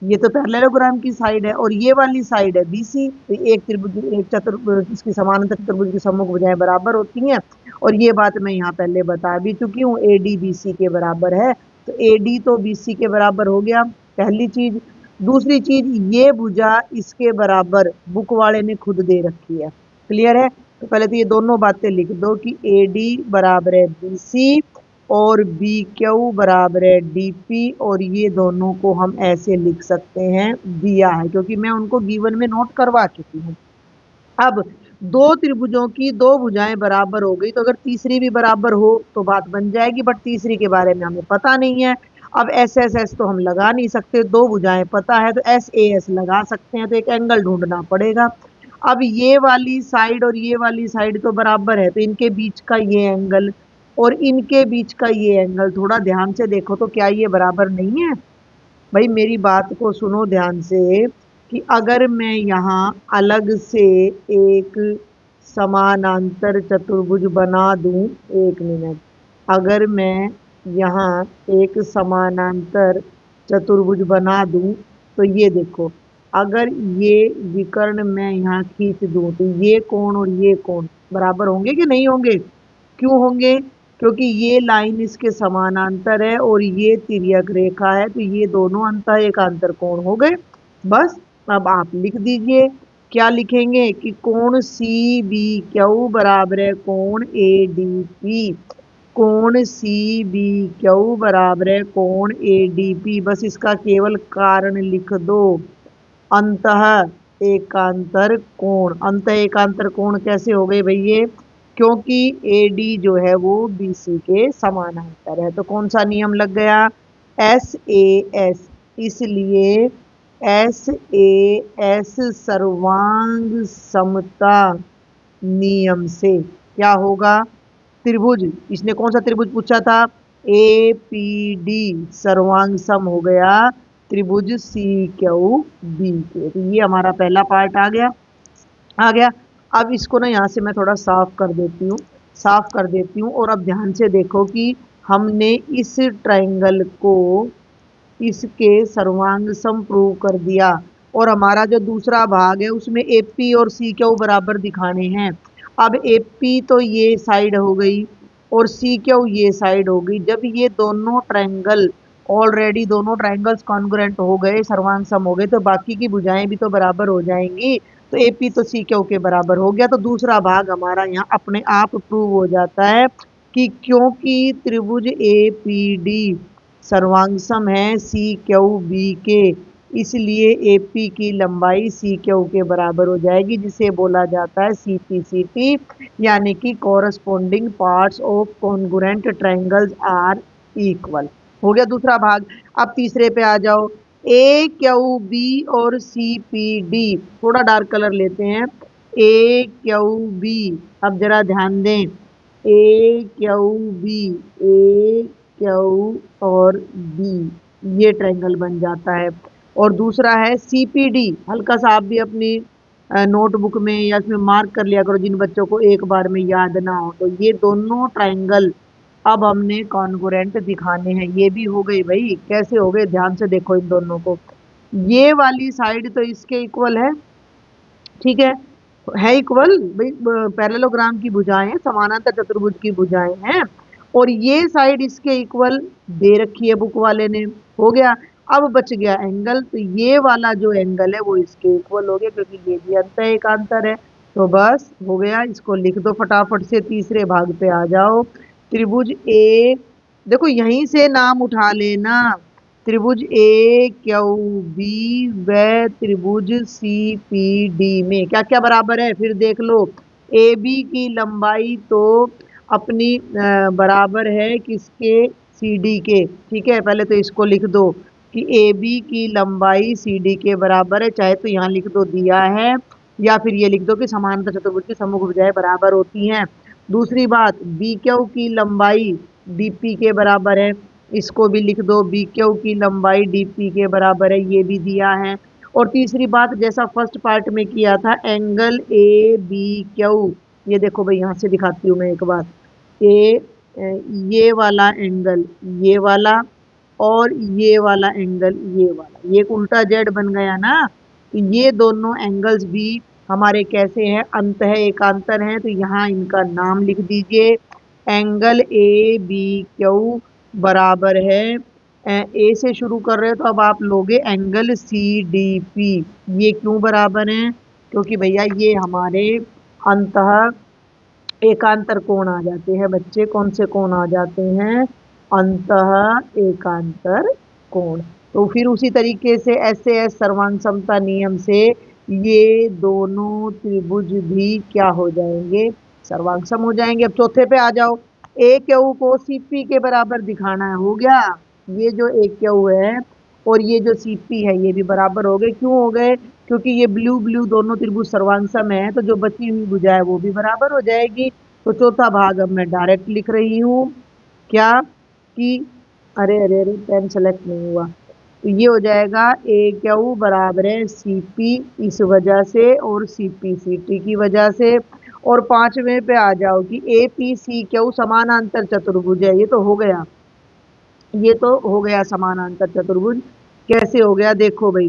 ये तो पैरेललोग्राम की साइड है, और ये वाली साइड है बी सी। तो एक त्रिभुज, एक चतुर्भुज, इसकी समानांतर चतुर्भुज की सम्मुख भुजाएं बराबर होती हैं। और ये बात मैं यहाँ पहले बता भी चुकी हूँ, ए डी बी सी के बराबर है। तो ए डी तो बी सी के बराबर हो गया, पहली चीज। दूसरी चीज, ये भुजा इसके बराबर बुक वाले ने खुद दे रखी है। क्लियर है? तो पहले तो ये दोनों बातें लिख दो कि ए डी बराबर है बी सी और बी क्यू बराबर है डीपी, और ये दोनों को हम ऐसे लिख सकते हैं, दिया है, क्योंकि मैं उनको गिवन में नोट करवा चुकी हूँ। अब 2 त्रिभुजों की 2 भुजाएं बराबर हो गई, तो अगर तीसरी भी बराबर हो तो बात बन जाएगी, बट तीसरी के बारे में हमें पता नहीं है। अब एस एस एस तो हम लगा नहीं सकते, 2 भुजाएं पता है तो एस ए एस लगा सकते हैं, तो एक एंगल ढूंढना पड़ेगा। अब ये वाली साइड और ये वाली साइड तो बराबर है, तो इनके बीच का ये एंगल और इनके बीच का ये एंगल, थोड़ा ध्यान से देखो तो क्या ये बराबर नहीं है? भाई मेरी बात को सुनो ध्यान से, कि अगर मैं यहाँ अलग से एक समानांतर चतुर्भुज बना दूं, 1 मिनट, अगर मैं यहाँ एक समानांतर चतुर्भुज बना दूं, तो ये देखो, अगर ये विकर्ण मैं यहाँ खींच दूं, तो ये कोण और ये कोण बराबर होंगे कि नहीं होंगे? क्यों होंगे? क्योंकि ये लाइन इसके समानांतर है और ये तिर्यक रेखा है, तो ये दोनों अंतः एकांतर कोण हो गए। बस, अब आप लिख दीजिए, क्या लिखेंगे कि कोण सी बी क्यू बराबर है कोण ए डी पी। कोण सी बी क्यू बराबर है कोण ए डी पी। बस इसका केवल कारण लिख दो, अंतः एकांतर कोण। अंतः एकांतर कोण कैसे हो गए भाई ये? क्योंकि ए डी जो है वो बी सी के समानांतर है। तो कौन सा नियम लग गया? S A S. इसलिए SAS सर्वांग समता नियम से क्या होगा? त्रिभुज, इसने कौन सा त्रिभुज पूछा था? APD सर्वांग सम हो गया त्रिभुज CQB के। तो ये हमारा पहला पार्ट आ गया। अब इसको ना यहाँ से मैं थोड़ा साफ कर देती हूँ और अब ध्यान से देखो कि हमने इस ट्रायंगल को इसके सर्वांग सम प्रूव कर दिया और हमारा जो दूसरा भाग है उसमें AP और CQ बराबर दिखाने हैं। अब AP तो ये साइड हो गई और CQ ये साइड हो गई। जब ये दोनों ट्रायंगल ऑलरेडी दोनों ट्रायंगल्स कॉन्ग्रुएंट हो गए, सर्वांग सम हो गए, तो बाकी की भुजाएं भी तो बराबर हो जाएंगी। तो AP तो CQ के बराबर हो गया। तो दूसरा भाग हमारा यहाँ अपने आप प्रूव हो जाता है कि क्योंकि त्रिभुज APD सर्वांगसम है CQB के, इसलिए AP की लंबाई CQ के बराबर हो जाएगी, जिसे बोला जाता है CPCT, यानी कि corresponding parts of congruent triangles are equal. हो गया दूसरा भाग। अब तीसरे पे आ जाओ। AQB और CPD, थोड़ा डार्क कलर लेते हैं। AQB, अब जरा ध्यान दें। AQB, AQ और B, ये ट्रायंगल बन जाता है। और दूसरा है CPD, हल्का सा आप भी अपनी नोटबुक में या इसमें मार्क कर लिया करो, जिन बच्चों को एक बार में याद ना हो। तो ये दोनों ट्रायंगल अब हमने कॉन्ग्रुएंट दिखाने हैं। ये भी हो गई भाई, कैसे हो गए ध्यान से देखो इन दोनों को। ये वाली साइड तो इसके इक्वल है, ठीक है इक्वल भाई, पैरेललोग्राम की भुजाएं हैं, समानांतर चतुर्भुज की भुजाएं हैं, और ये साइड इसके इक्वल दे रखी है बुक वाले ने। हो गया। अब बच गया एंगल, तो ये वाला जो एंगल है वो इसके इक्वल हो गया, क्योंकि ये भी अंत एकांतर है। तो बस हो गया, इसको लिख दो फटाफट से। तीसरे भाग पे आ जाओ। त्रिभुज ए, देखो यहीं से नाम उठा लेना। त्रिभुज AQB व त्रिभुज CPD में क्या क्या बराबर है फिर देख लो। AB की लंबाई तो अपनी बराबर है किसके? CD के। ठीक है, पहले तो इसको लिख दो कि AB की लंबाई CD के बराबर है, चाहे तो यहाँ लिख दो दिया है, या फिर ये लिख दो कि समांतर चतुर्भुज की सममुख भुजाएं बराबर होती हैं। दूसरी बात, BQ की लंबाई DP के बराबर है, इसको भी लिख दो, BQ की लंबाई DP के बराबर है, ये भी दिया है। और तीसरी बात, जैसा फर्स्ट पार्ट में किया था, एंगल ABQ, ये देखो भाई यहाँ से दिखाती हूँ मैं एक बार। ये वाला एंगल, ये वाला, और ये वाला एंगल, ये वाला, ये एक उल्टा जेड बन गया ना। तो ये दोनों एंगल्स भी हमारे कैसे हैं? अंत एकांतर हैं। तो यहाँ इनका नाम लिख दीजिए। एंगल ABQ बराबर है, ए से शुरू कर रहे हो तो अब आप लोगे एंगल CDP। ये क्यों बराबर हैं? क्योंकि भैया ये हमारे अंतः एकांतर कोण आ जाते हैं बच्चे। कौन से कोण आ जाते हैं? अंतः एकांतर कोण। तो फिर उसी तरीके से SAS सर्वांग समता नियम से ये दोनों त्रिभुज भी क्या हो जाएंगे? सर्वांग सम हो जाएंगे। अब चौथे पे आ जाओ। AQ को CP के बराबर दिखाना है। हो गया, ये जो AQ है और ये जो CP है ये भी बराबर हो गए। क्यों हो गए? क्योंकि ये ब्लू ब्लू दोनों त्रिभुज सर्वांग सम है, तो जो बची हुई भुजा है वो भी बराबर हो जाएगी। तो चौथा भाग अब मैं डायरेक्ट लिख रही हूँ, क्या कि अरे अरे अरे पेन सेलेक्ट नहीं हुआ। तो ये हो जाएगा AQ बराबर है CP इस वजह से और CPCT की वजह से। और पांचवें पे आ जाओ कि APCQ समानांतर चतुर्भुज है। ये तो हो गया, ये तो हो गया समानांतर चतुर्भुज। कैसे हो गया देखो भाई।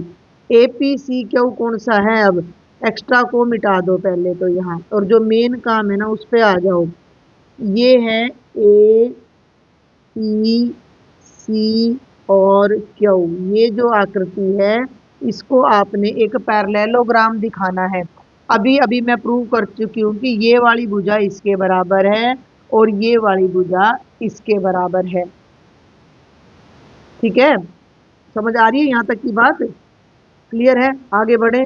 APCQ कौन सा है? अब एक्स्ट्रा को मिटा दो पहले तो यहाँ, और जो मेन काम है ना उस पे आ जाओ। ये है APC और Q, ये जो आकृति है इसको आपने एक पैरेललोग्राम दिखाना है। अभी अभी मैं प्रूव कर चुकी हूँ कि ये वाली भुजा इसके बराबर है और ये वाली भुजा इसके बराबर है। ठीक है, समझ आ रही है यहाँ तक की बात? क्लियर है? आगे बढ़े।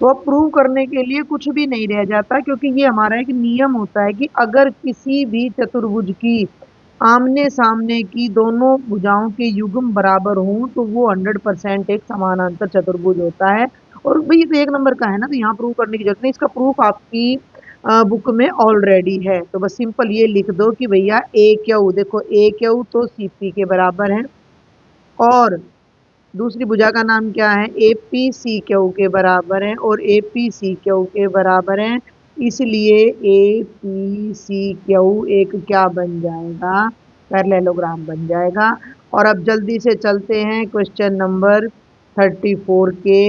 तो अब प्रूव करने के लिए कुछ भी नहीं रह जाता, क्योंकि ये हमारा एक नियम होता है कि अगर किसी भी चतुर्भुज की आमने सामने की दोनों भुजाओं के युग्म बराबर हों तो वो 100% एक समानांतर चतुर्भुज होता है। और भाई ये तो एक नंबर का है ना, तो यहाँ प्रूव करने की जरूरत नहीं, इसका प्रूफ आपकी बुक में ऑलरेडी है। तो बस सिंपल ये लिख दो कि भैया ए क्यू, देखो ए क्यू तो सीपी के बराबर है, और दूसरी भुजा का नाम क्या है, ए पी सी क्यू के बराबर है, और ए पी सी क्यू के बराबर है, इसलिए ए पी सी क्यू एक क्या बन जाएगा, पैरेललोग्राम बन जाएगा। और अब जल्दी से चलते हैं क्वेश्चन नंबर 34 के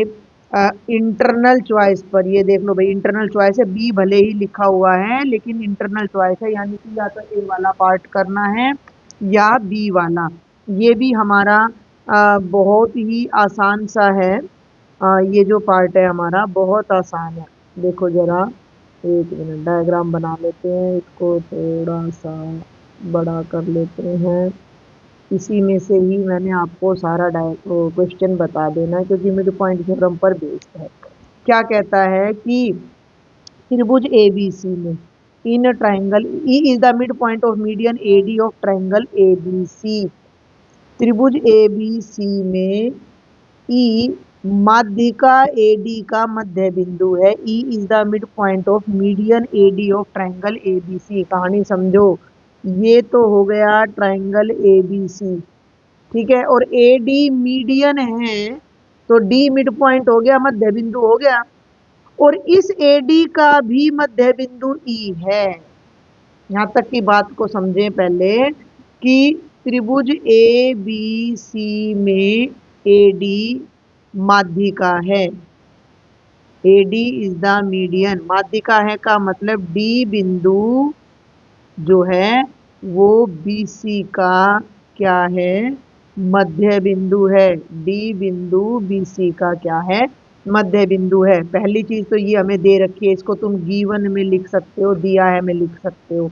इंटरनल चॉइस पर। ये देख लो भाई, इंटरनल चॉइस है, बी भले ही लिखा हुआ है लेकिन इंटरनल चॉइस है, यानी कि या तो ए वाला पार्ट करना है या बी वाला। ये भी हमारा बहुत ही आसान सा है। ये जो पार्ट है हमारा बहुत आसान है। देखो जरा, एक मिनट डायग्राम बना लेते हैं, इसको थोड़ा सा बड़ा कर लेते हैं। इसी में से ही मैंने आपको सारा क्वेश्चन बता देना है, क्योंकि मिड पॉइंट थ्योरम पर बेस्ड है। क्या कहता है कि त्रिभुज ए बी सी में in triangle E is the mid point of median A D of triangle A B C. त्रिभुज ए बी सी में ई माध्यिका एडी का मध्य बिंदु है। E is the mid point of median AD of triangle ABC. कहानी समझो, ये तो हो गया ट्राइंगल एबीसी, ठीक है, और एडी मीडियन है, तो डी मिड पॉइंट हो गया, मध्य बिंदु हो गया, और इस एडी का भी मध्य बिंदु ई है। यहां तक की बात को समझें पहले कि त्रिभुज ए बी सी में एडी माध्यिका है। एडी इज द मीडियन, माध्यिका है का मतलब डी बिंदु जो है वो बीसी का क्या है, मध्य बिंदु है। डी बिंदु बीसी का क्या है, मध्य बिंदु है। पहली चीज तो ये हमें दे रखी है, इसको तुम गिवन में लिख सकते हो, दिया है में लिख सकते हो।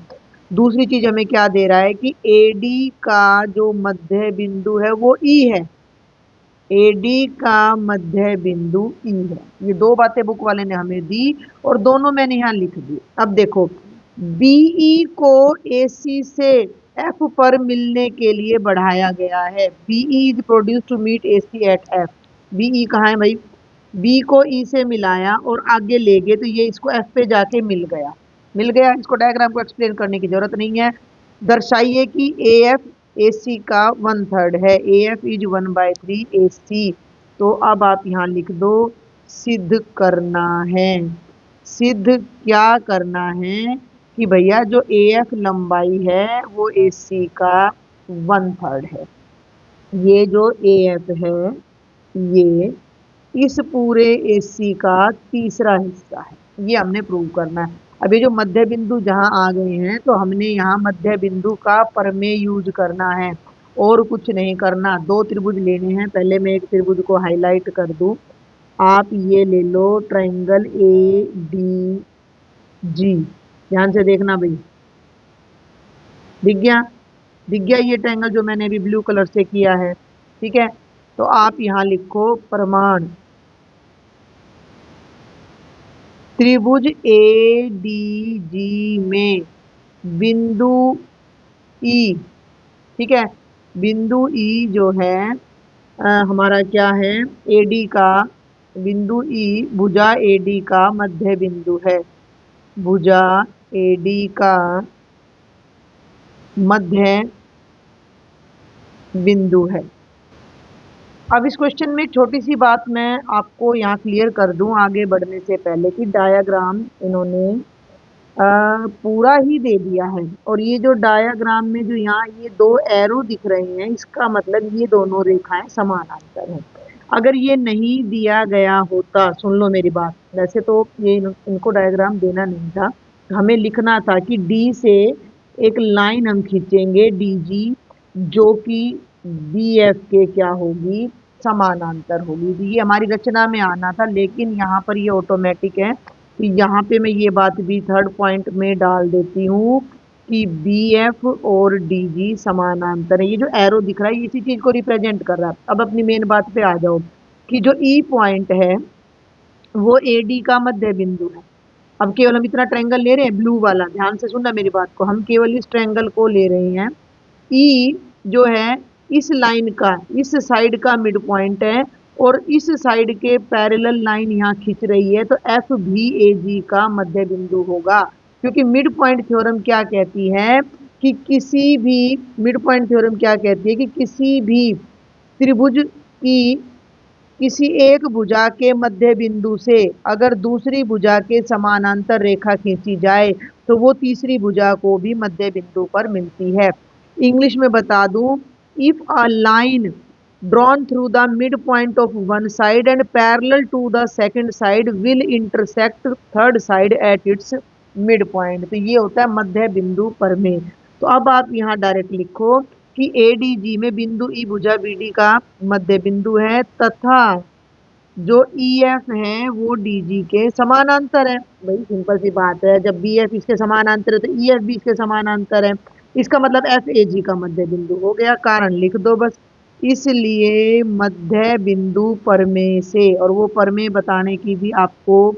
दूसरी चीज हमें क्या दे रहा है कि एडी का जो मध्य बिंदु है वो ई है। एडी का मध्य बिंदु ई है। ये दो बातें बुक वाले ने हमें दी और दोनों मैंने यहाँ लिख दी। अब देखो, बीई को एसी से एफ पर मिलने के लिए बढ़ाया गया है। BE is produce to meet AC at F. BE कहाँ है भाई, बी को ई से मिलाया और आगे ले गए, तो ये इसको एफ पे जाके मिल गया। मिल गया, इसको डायग्राम को एक्सप्लेन करने की जरूरत नहीं है। दर्शाइए कि ए एफ ए सी का 1/3 है। ए एफ इज 1/3 ए सी। तो अब आप यहाँ लिख दो, सिद्ध करना है। सिद्ध क्या करना है कि भैया जो ए एफ लंबाई है वो ए सी का 1/3 है। ये जो ए एफ है ये इस पूरे एसी का तीसरा हिस्सा है। ये हमने प्रूव करना है। अब ये जो मध्य बिंदु जहां आ गए हैं, तो हमने यहाँ मध्य बिंदु का प्रमेय यूज करना है, और कुछ नहीं करना। दो त्रिभुज लेने हैं, पहले मैं एक त्रिभुज को हाईलाइट कर दूं। आप ये ले लो ट्राइंगल ए डी जी, ध्यान से देखना भाई, दिख गया, दिख गया ये ट्राइंगल जो मैंने अभी ब्लू कलर से किया है, ठीक है। तो आप यहाँ लिखो प्रमाण, त्रिभुज ए डी जी में बिंदु ई, ठीक है, बिंदु ई जो है हमारा क्या है, एडी का बिंदु ई भुजा एडी का मध्य बिंदु है। भुजा एडी का मध्य बिंदु है। अब इस क्वेश्चन में एक छोटी सी बात मैं आपको यहाँ क्लियर कर दूं आगे बढ़ने से पहले, कि डायग्राम इन्होंने पूरा ही दे दिया है, और ये जो डायग्राम में जो यहाँ ये दो एरो दिख रहे हैं, इसका मतलब ये दोनों रेखाएं समानांतर हैं। अगर ये नहीं दिया गया होता, सुन लो मेरी बात, वैसे तो ये इनको डायग्राम देना नहीं था, हमें लिखना था कि डी से एक लाइन हम खींचेंगे डी जी, जो कि बी एफ के क्या होगी, समानांतर होगी। तो ये हमारी रचना में आना था, लेकिन यहाँ पर ये ऑटोमेटिक है। तो यहाँ पे मैं ये बात भी थर्ड पॉइंट में डाल देती हूँ कि बी एफ और डी जी समानांतर है। ये जो एरो दिख रहा है इसी चीज को रिप्रेजेंट कर रहा है। अब अपनी मेन बात पे आ जाओ कि जो ई पॉइंट है वो ए डी का मध्य बिंदु है। अब केवल हम इतना ट्रायंगल ले रहे हैं ब्लू वाला, ध्यान से सुनना मेरी बात को, हम केवल इस ट्रायंगल को ले रहे हैं, ई जो है इस लाइन का, इस साइड का मिड पॉइंट है और इस साइड के पैरेलल लाइन यहाँ खींच रही है, तो एफ भी ए जी का मध्य बिंदु होगा। क्योंकि मिड पॉइंट थ्योरम क्या कहती है कि किसी भी, मिड पॉइंट थ्योरम क्या कहती है कि किसी भी त्रिभुज की किसी एक भुजा के मध्य बिंदु से अगर दूसरी भुजा के समानांतर रेखा खींची जाए तो वो तीसरी भुजा को भी मध्य बिंदु पर मिलती है। इंग्लिश में बता दूं, if a line drawn through the mid point of one side and parallel to the second side will intersect third side at its mid point, तो ये होता है मध्य बिंदु परमेय। तो अब आप यहाँ डायरेक्ट लिखो कि एडीजी में बिंदु ई भुजा बीडी का मध्य बिंदु है तथा जो ईएफ है वो डीजी के समानांतर है। भाई सिंपल सी बात है, जब बीएफ इसके समानांतर है तो ईएफ भी इसके समानांतर है, इसका मतलब एफ ए जी का मध्य बिंदु हो गया। कारण लिख दो बस, इसलिए मध्य बिंदु परमेय से, और वो परमेय बताने की भी आपको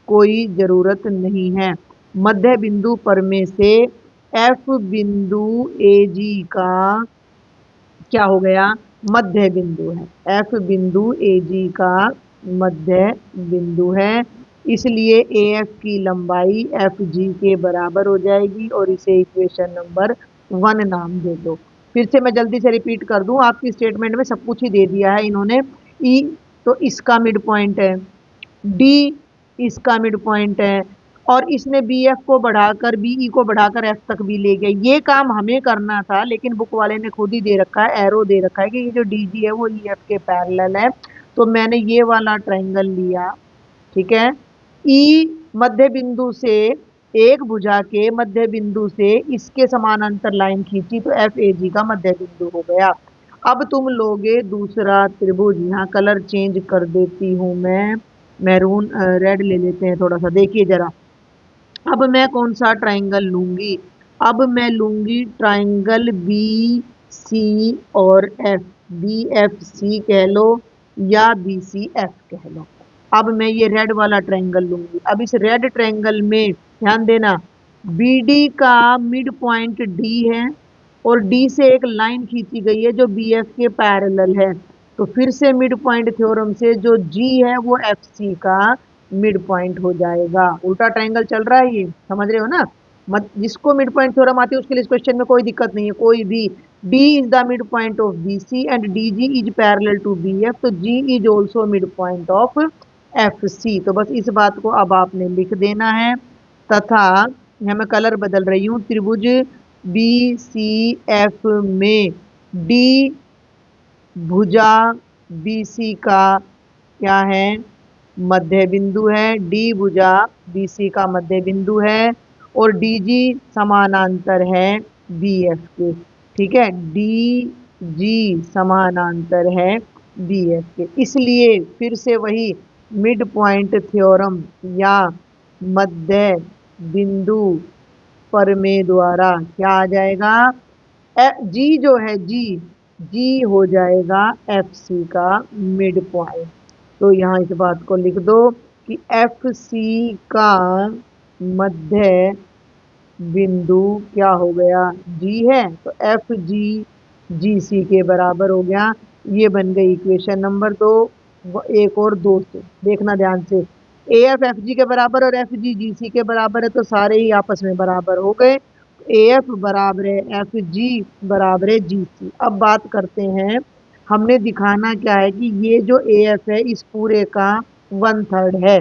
कोई जरूरत नहीं है, मध्य बिंदु परमेय से एफ बिंदु ए जी का क्या हो गया, मध्य बिंदु है। एफ बिंदु ए जी का मध्य बिंदु है, इसलिए ए एफ की लंबाई एफ जी के बराबर हो जाएगी और इसे इक्वेशन नंबर 1 नाम दे दो। फिर से मैं जल्दी से रिपीट कर दूं, आपकी स्टेटमेंट में सब कुछ ही दे दिया है इन्होंने। ई तो इसका मिड पॉइंट है, डी इसका मिड पॉइंट है, और इसने बी एफ को बढ़ाकर बीई को बढ़ाकर एफ तक भी ले गए। ये काम हमें करना था लेकिन बुक वाले ने खुद ही दे रखा है, एरो दे रखा है कि ये जो डीजी है वो ई एफ के पैरेलल है, तो मैंने ये वाला ट्रायंगल लिया, ठीक है। ई मध्य बिंदु से, एक भुजा के मध्य बिंदु से इसके समानांतर लाइन खींची तो एफ ए जी का मध्य बिंदु हो गया। अब तुम लोगे दूसरा त्रिभुज, यहाँ कलर चेंज कर देती हूँ मैं, मैरून रेड ले लेते हैं थोड़ा सा, देखिए जरा। अब मैं कौन सा ट्रायंगल लूंगी, अब मैं लूंगी ट्रायंगल बी सी और एफ, बी एफ सी कह लो या बी सी एफ कह लो। अब मैं ये रेड वाला ट्रायंगल लूंगी। अब इस रेड ट्रायंगल में ध्यान देना, बी डी का मिड पॉइंट डी है और डी से एक लाइन खींची गई है जो बी एफ के पैरेलल है, तो फिर से मिड पॉइंट थ्योरम से जो जी है वो एफ सी का मिड पॉइंट हो जाएगा। उल्टा ट्रायंगल चल रहा है, ये समझ रहे हो ना। मत जिसको मिड पॉइंट थ्योरम आती है उसके लिए इस क्वेश्चन में कोई दिक्कत नहीं है, कोई भी। D is the mid point of B C and D G is parallel to B F, तो G is also mid point of F C. तो बस इस बात को अब आपने लिख देना है। तथा यहाँ मैं कलर बदल रही हूँ, त्रिभुज बी सी एफ में डी भुजा बी सी का क्या है, मध्य बिंदु है। डी भुजा बी सी का मध्य बिंदु है और डी जी समानांतर है बी एफ के, ठीक है। डी जी समानांतर है बी एफ के, इसलिए फिर से वही मिड पॉइंट थ्योरम या मध्य बिंदु परमेय द्वारा क्या आ जाएगा, जी जो है जी हो जाएगा एफ सी का मिड पॉइंट। तो यहाँ इस बात को लिख दो कि एफ सी का मध्य बिंदु क्या हो गया, जी है, तो एफ जी जी सी के बराबर हो गया। ये बन गई इक्वेशन नंबर 2। एक और दो से देखना ध्यान से, ए एफ एफ जी के बराबर और एफ जी जी सी के बराबर है, तो सारे ही आपस में बराबर हो गए। ए एफ बराबर है एफ जी बराबर है जी सी। अब बात करते हैं, हमने दिखाना क्या है कि ये जो ए एफ है इस पूरे का 1/3 है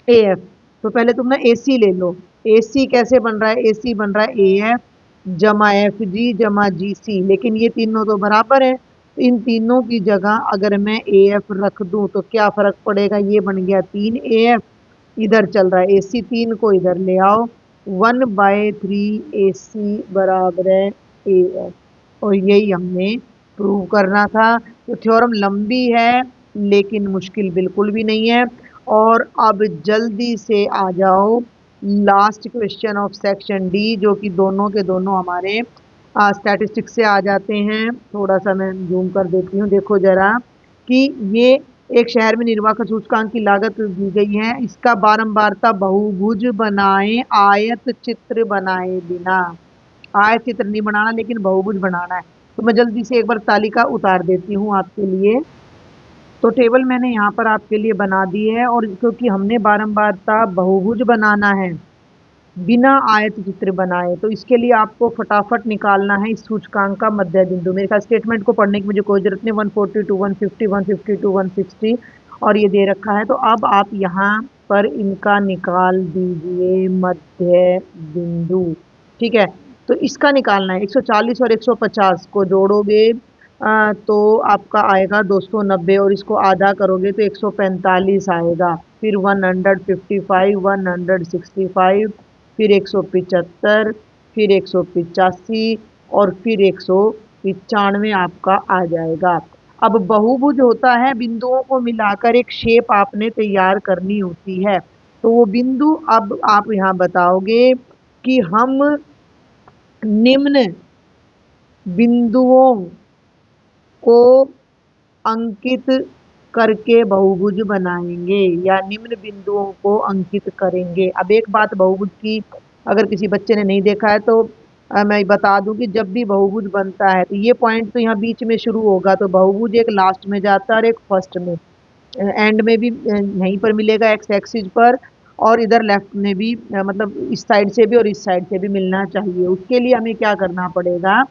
ए एफ। तो पहले तुम ना ए सी ले लो, ए सी कैसे बन रहा है, ए सी बन रहा है ए एफ जमा एफ जी जमा जी सी, लेकिन ये तीनों तो बराबर है, तो इन तीनों की जगह अगर मैं ए एफ रख दूं तो क्या फर्क पड़ेगा, ये बन गया 3 ए एफ, इधर चल रहा है ए सी, 3 को इधर ले आओ, 1/3 ए सी बराबर है ए एफ। और यही हमने प्रूव करना था। तो थ्योरम लंबी है लेकिन मुश्किल बिल्कुल भी नहीं है। और अब जल्दी से आ जाओ last question of section D, जो कि दोनों के दोनों हमारे स्टैटिस्टिक्स से आ जाते हैं। थोड़ा सा मैं जूम कर देती हूँ, देखो जरा कि ये एक शहर में निर्वाह सूचकांक की लागत दी गई है, इसका बारंबारता बहुभुज बनाए आयत चित्र बनाए बिना। आयत चित्र नहीं बनाना लेकिन बहुभुज बनाना है। तो मैं जल्दी से एक बार तालिका उतार देती हूँ आपके लिए। तो टेबल मैंने यहाँ पर आपके लिए बना दी है, और क्योंकि हमने बारंबारता बहुभुज बनाना है बिना आयत चित्र बनाए, तो इसके लिए आपको फटाफट निकालना है इस सूचकांक का मध्य बिंदु। मेरे ख्याल स्टेटमेंट को पढ़ने की मुझे कोई जरूरत नहीं, 142 150 152 160 और ये दे रखा है। तो अब आप यहाँ पर इनका निकाल दीजिए मध्य बिंदु। ठीक है, तो इसका निकालना है 140 और 150 को जोड़ोगे तो आपका आएगा 290, और इसको आधा करोगे तो 145 आएगा। फिर 155 165, फिर 175, फिर 185 और फिर 195 आपका आ जाएगा। अब बहुभुज होता है बिंदुओं को मिलाकर एक शेप आपने तैयार करनी होती है। तो वो बिंदु अब आप यहाँ बताओगे कि हम निम्न बिंदुओं को अंकित करके बहुभुज बनाएंगे या निम्न बिंदुओं को अंकित करेंगे। अब एक बात बहुभुज की अगर किसी बच्चे ने नहीं देखा है तो मैं बता दूं कि जब भी बहुभुज बनता है तो ये पॉइंट तो यहाँ बीच में शुरू होगा, तो बहुभुज एक लास्ट में जाता है और एक फर्स्ट में, एंड में भी यहीं पर मिलेगा एक्स एक्सिस पर, और इधर लेफ्ट में भी मतलब इस साइड से भी और इस साइड से भी मिलना चाहिए। उसके लिए हमें क्या करना पड़ेगा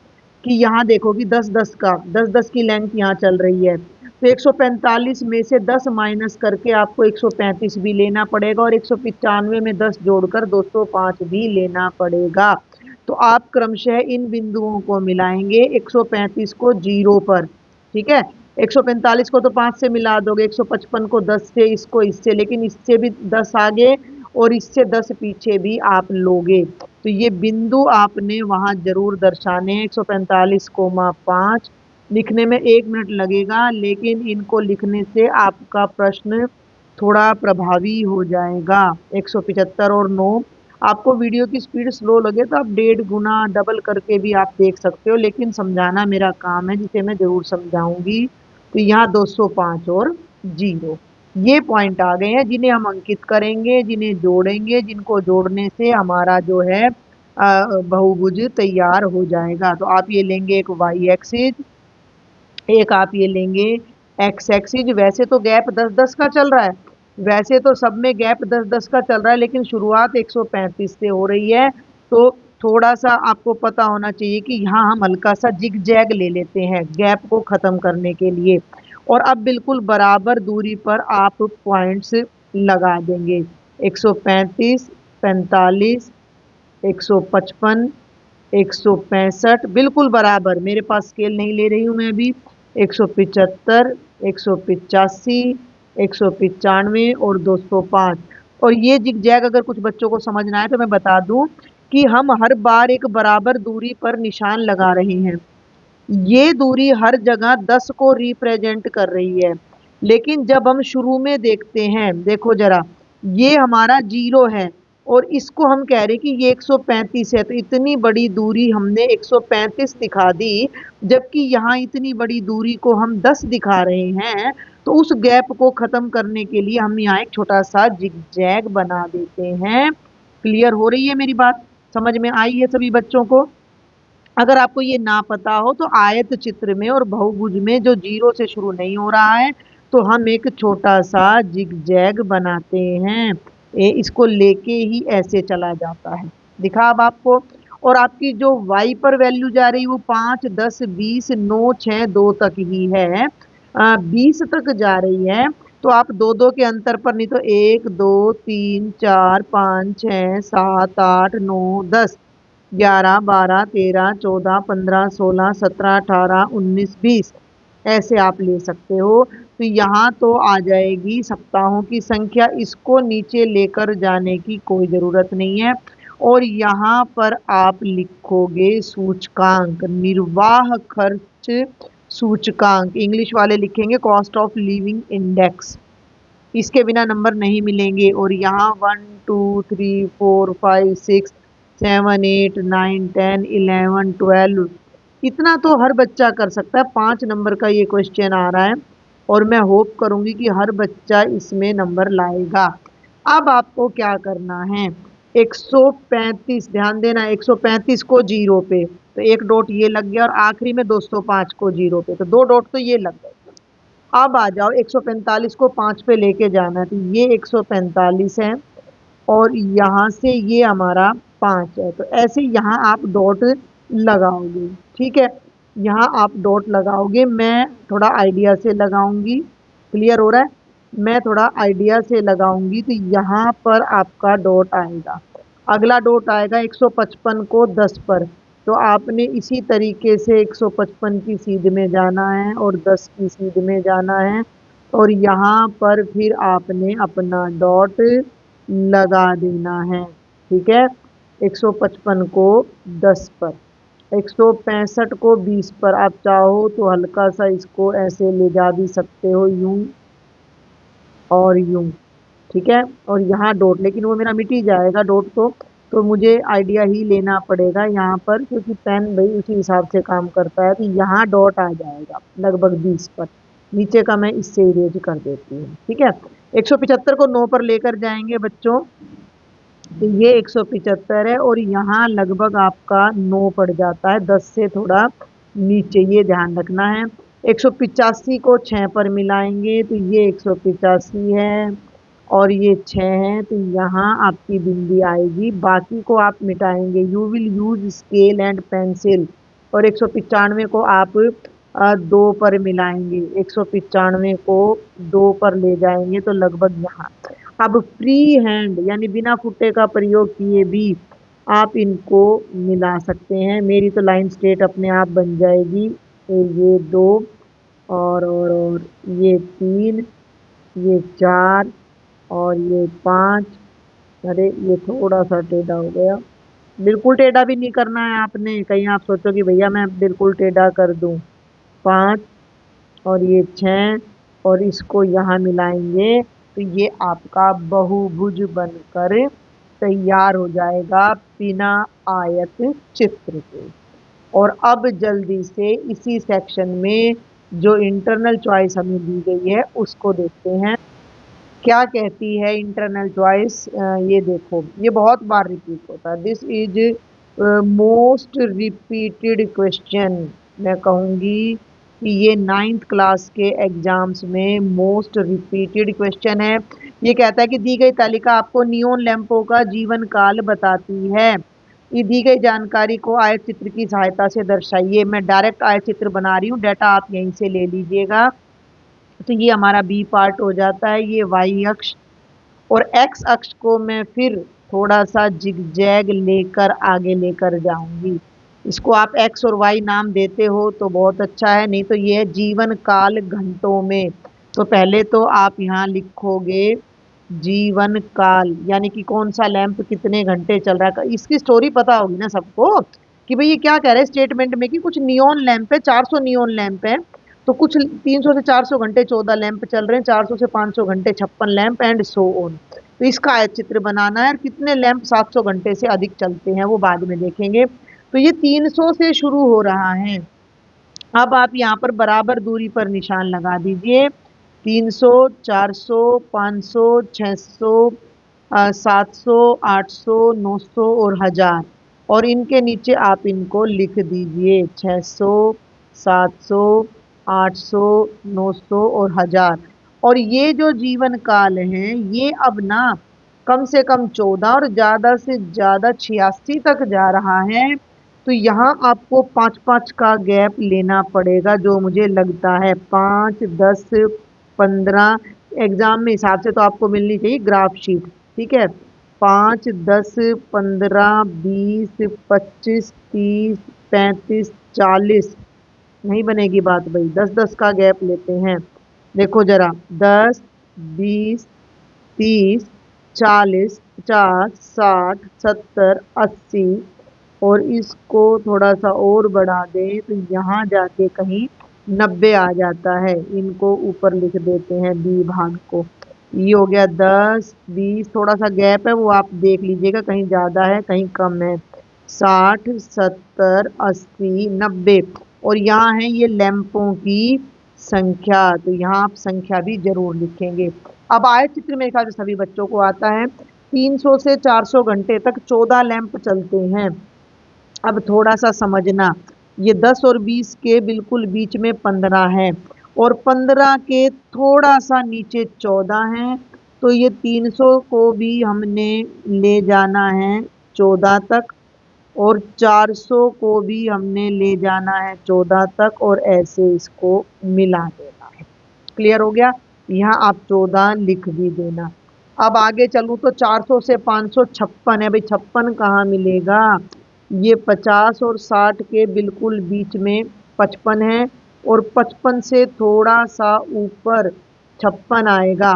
कि यहाँ देखो कि 10-10 का 10-10 की लेंथ यहाँ चल रही है, तो 145 में से 10 माइनस करके आपको 135 भी लेना पड़ेगा, और 195 में 10 जोड़कर 205 भी लेना पड़ेगा। तो आप क्रमशः इन बिंदुओं को मिलाएंगे, 135 को 0 पर, ठीक है, 145 को तो 5 से मिला दोगे, 155 को 10 से, इसको इससे, लेकिन इससे भी 10 आगे और इससे 10 पीछे भी आप लोगे। तो ये बिंदु आपने वहां जरूर दर्शाने हैं। 145,5 लिखने में 1 मिनट लगेगा, लेकिन इनको लिखने से आपका प्रश्न थोड़ा प्रभावी हो जाएगा। 175 और 9, आपको वीडियो की स्पीड स्लो लगे तो आप 1.5 गुना डबल करके भी आप देख सकते हो, लेकिन समझाना मेरा काम है जिसे मैं जरूर समझाऊंगी। तो यहाँ 205 और 0 ये पॉइंट आ गए हैं जिन्हें हम अंकित करेंगे, जिन्हें जोड़ेंगे, जिनको जोड़ने से हमारा जो है बहुभुज तैयार हो जाएगा। तो आप ये लेंगे एक वाई एक्सिस, एक आप ये लेंगे एक्स एक्सिस। वैसे तो गैप 10-10 का चल रहा है, वैसे तो सब में गैप 10-10 का चल रहा है, लेकिन शुरुआत 135 से हो रही है, तो थोड़ा सा आपको पता होना चाहिए कि यहाँ हम हल्का सा जिग जैग ले लेते हैं गैप को खत्म करने के लिए। और अब बिल्कुल बराबर दूरी पर आप पॉइंट्स लगा देंगे, 135, 45, 155, 165 बिल्कुल बराबर, मेरे पास स्केल नहीं ले रही हूँ मैं अभी, 175, 185, 195 और 205। और ये जिग जैग अगर कुछ बच्चों को समझना है तो मैं बता दूं कि हम हर बार एक बराबर दूरी पर निशान लगा रहे हैं। ये दूरी हर जगह 10 को रिप्रेजेंट कर रही है, लेकिन जब हम शुरू में देखते हैं, देखो जरा, ये हमारा 0 है और इसको हम कह रहे हैं कि ये 135 है, तो इतनी बड़ी दूरी हमने 135 दिखा दी, जबकि यहाँ इतनी बड़ी दूरी को हम 10 दिखा रहे हैं। तो उस गैप को खत्म करने के लिए हम यहाँ एक छोटा सा जिगजैग बना देते हैं। क्लियर हो रही है मेरी बात, समझ में आई है सभी बच्चों को? अगर आपको ये ना पता हो तो आयत चित्र में और बहुभुज में जो 0 से शुरू नहीं हो रहा है, तो हम एक छोटा सा जिगजैग बनाते हैं, इसको लेके ही ऐसे चला जाता है। दिखा अब आपको? और आपकी जो y पर वैल्यू जा रही है वो 5, 10, 20, 9, 6, 2 तक ही है, 20 तक जा रही है। तो आप 2-2 के अंतर पर, नहीं तो 1, 2, 3, 4, 5, 6, 7, 8, 9, 10, 11, 12, 13, 14, 15, 16, 17, 18, 19, 20 ऐसे आप ले सकते हो। तो यहाँ तो आ जाएगी सप्ताहों की संख्या, इसको नीचे लेकर जाने की कोई ज़रूरत नहीं है। और यहाँ पर आप लिखोगे सूचकांक, निर्वाह खर्च सूचकांक, इंग्लिश वाले लिखेंगे कॉस्ट ऑफ लिविंग इंडेक्स, इसके बिना नंबर नहीं मिलेंगे। और यहाँ 1, 2, 3, 4, 5, 6, 7, 8, 9, 10, 11, 12 इतना तो हर बच्चा कर सकता है। 5 नंबर का ये क्वेश्चन आ रहा है और मैं होप करूंगी कि हर बच्चा इसमें नंबर लाएगा। अब आपको क्या करना है 135, ध्यान देना, 135 को 0 पे, तो एक डॉट ये लग गया, और आखिरी में 205 को 0 पे, तो 2 डॉट तो ये लग गए। अब आ जाओ 145 को 5 पे लेके जाना है, तो ये 145 है, और यहाँ से ये हमारा 5 है, तो ऐसे यहाँ आप डॉट लगाओगे। ठीक है, यहाँ आप डॉट लगाओगे, मैं थोड़ा आइडिया से लगाऊंगी। क्लियर हो रहा है? मैं थोड़ा आइडिया से लगाऊंगी, तो यहाँ पर आपका डॉट आएगा। अगला डॉट आएगा 155 को 10 पर, तो आपने इसी तरीके से 155 की सीध में जाना है और 10 की सीध में जाना है, और यहाँ पर फिर आपने अपना डॉट लगा देना है। ठीक है, 155 को 10 पर, 165 को 20 पर, आप चाहो तो हल्का सा इसको ऐसे ले जा भी सकते हो, यूं और यूं। ठीक है, और यहाँ डॉट, लेकिन वो मेरा मिट ही जाएगा डॉट तो मुझे आइडिया ही लेना पड़ेगा यहाँ पर, क्योंकि पेन भाई उसी हिसाब से काम करता है। तो यहाँ डॉट आ जाएगा लगभग 20 पर, नीचे का मैं इससे इरेज कर देती हूँ। ठीक है, 175 को 9 पर लेकर जाएंगे बच्चों, तो ये 175 है, और यहाँ लगभग आपका 9 पड़ जाता है, 10 से थोड़ा नीचे, ये ध्यान रखना है। 185 को 6 पर मिलाएंगे, तो ये 185 है, और ये 6 है, तो यहाँ आपकी बिंदी आएगी। बाकी को आप मिटाएंगे, you will use scale and pencil, और 195 को आप 2 पर मिलाएंगे, 195 को 2 पर ले जाएंगे, तो लगभग यहाँ। अब फ्री हैंड यानी बिना फुट्टे का प्रयोग किए भी आप इनको मिला सकते हैं। मेरी तो लाइन स्ट्रेट अपने आप बन जाएगी, तो ये 2 और ये 3, ये 4 और ये 5। अरे ये थोड़ा सा टेढ़ा हो गया, बिल्कुल टेढ़ा भी नहीं करना है आपने, कहीं आप सोचो कि भैया मैं बिल्कुल टेढ़ा कर दूं। 5 और ये 6, और इसको यहाँ मिलाएंगे, तो ये आपका बहुभुज बनकर तैयार हो जाएगा बिना आयत चित्र के। और अब जल्दी से इसी सेक्शन में जो इंटरनल चॉइस हमें दी गई है उसको देखते हैं, क्या कहती है इंटरनल चॉइस। ये देखो, ये बहुत बार रिपीट होता है, this is most repeated question. मैं कहूँगी कि ये 9th क्लास के एग्जाम्स में मोस्ट रिपीटेड क्वेश्चन है। ये कहता है कि दी गई तालिका आपको नियोन लैंपों का जीवन काल बताती है, ये दी गई जानकारी को आयत चित्र की सहायता से दर्शाइए। मैं डायरेक्ट आयत चित्र बना रही हूँ, डाटा आप यहीं से ले लीजिएगा। तो ये हमारा बी पार्ट हो जाता है, ये वाई अक्ष, और एक्स अक्ष को मैं फिर थोड़ा सा जिगजैग लेकर आगे लेकर जाऊंगी। इसको आप एक्स और वाई नाम देते हो तो बहुत अच्छा है, नहीं तो ये है जीवन काल घंटों में। तो पहले तो आप यहाँ लिखोगे जीवन काल, यानी कि कौन सा लैंप कितने घंटे चल रहा है। इसकी स्टोरी पता होगी ना सबको, कि भाई ये क्या कह रहे हैं स्टेटमेंट में, कि कुछ नियोन लैंप है, 400 नियोन लैंप है, तो कुछ 300 से 400 घंटे 14 लैंप चल रहे हैं, 400 से 500 घंटे 56 लैंप, एंड सो ऑन। तो इसका आयत चित्र बनाना है, और कितने लैंप 700 घंटे से अधिक चलते हैं वो बाद में देखेंगे। तो ये 300 से शुरू हो रहा है। अब आप यहाँ पर बराबर दूरी पर निशान लगा दीजिए, 300, 400, 500, 600, 700, 800, 900 और 1000, और इनके नीचे आप इनको लिख दीजिए 600, 700, 800, 900 और 1000। और ये जो जीवन काल है ये अब ना कम से कम 14 और ज़्यादा से ज़्यादा 86 तक जा रहा है। तो यहाँ आपको 5-5 का गैप लेना पड़ेगा, जो मुझे लगता है 5, 10, 15। एग्जाम में हिसाब से तो आपको मिलनी चाहिए ग्राफ शीट। ठीक है, 5, 10, 15, 20, 25, 30, 35, 40 नहीं बनेगी बात भाई, 10-10 का गैप लेते हैं। देखो जरा, 10, 20, 30, 40, 50, 60, 70, 80, और इसको थोड़ा सा और बढ़ा दें तो यहाँ जाके कहीं 90 आ जाता है। इनको ऊपर लिख देते हैं बी भाग को। ये हो गया 10, 20, थोड़ा सा गैप है वो आप देख लीजिएगा, कहीं ज़्यादा है कहीं कम है। 60, 70, 80, 90, और यहाँ है ये लैंपों की संख्या, तो यहाँ आप संख्या भी जरूर लिखेंगे। अब आयत चित्र मेरे ख्याल से सभी बच्चों को आता है। 300 से 400 घंटे तक 14 लैंप चलते हैं। अब थोड़ा सा समझना, ये 10 और 20 के बिल्कुल बीच में 15 है और 15 के थोड़ा सा नीचे 14 है। तो ये 300 को भी हमने ले जाना है 14 तक और 400 को भी हमने ले जाना है 14 तक और ऐसे इसको मिला देना है। क्लियर हो गया? यहाँ आप 14 लिख भी देना। अब आगे चलूँ तो 400 से 556 है। भाई 56 कहाँ मिलेगा? ये 50 और 60 के बिल्कुल बीच में 55 है और 55 से थोड़ा सा ऊपर 56 आएगा।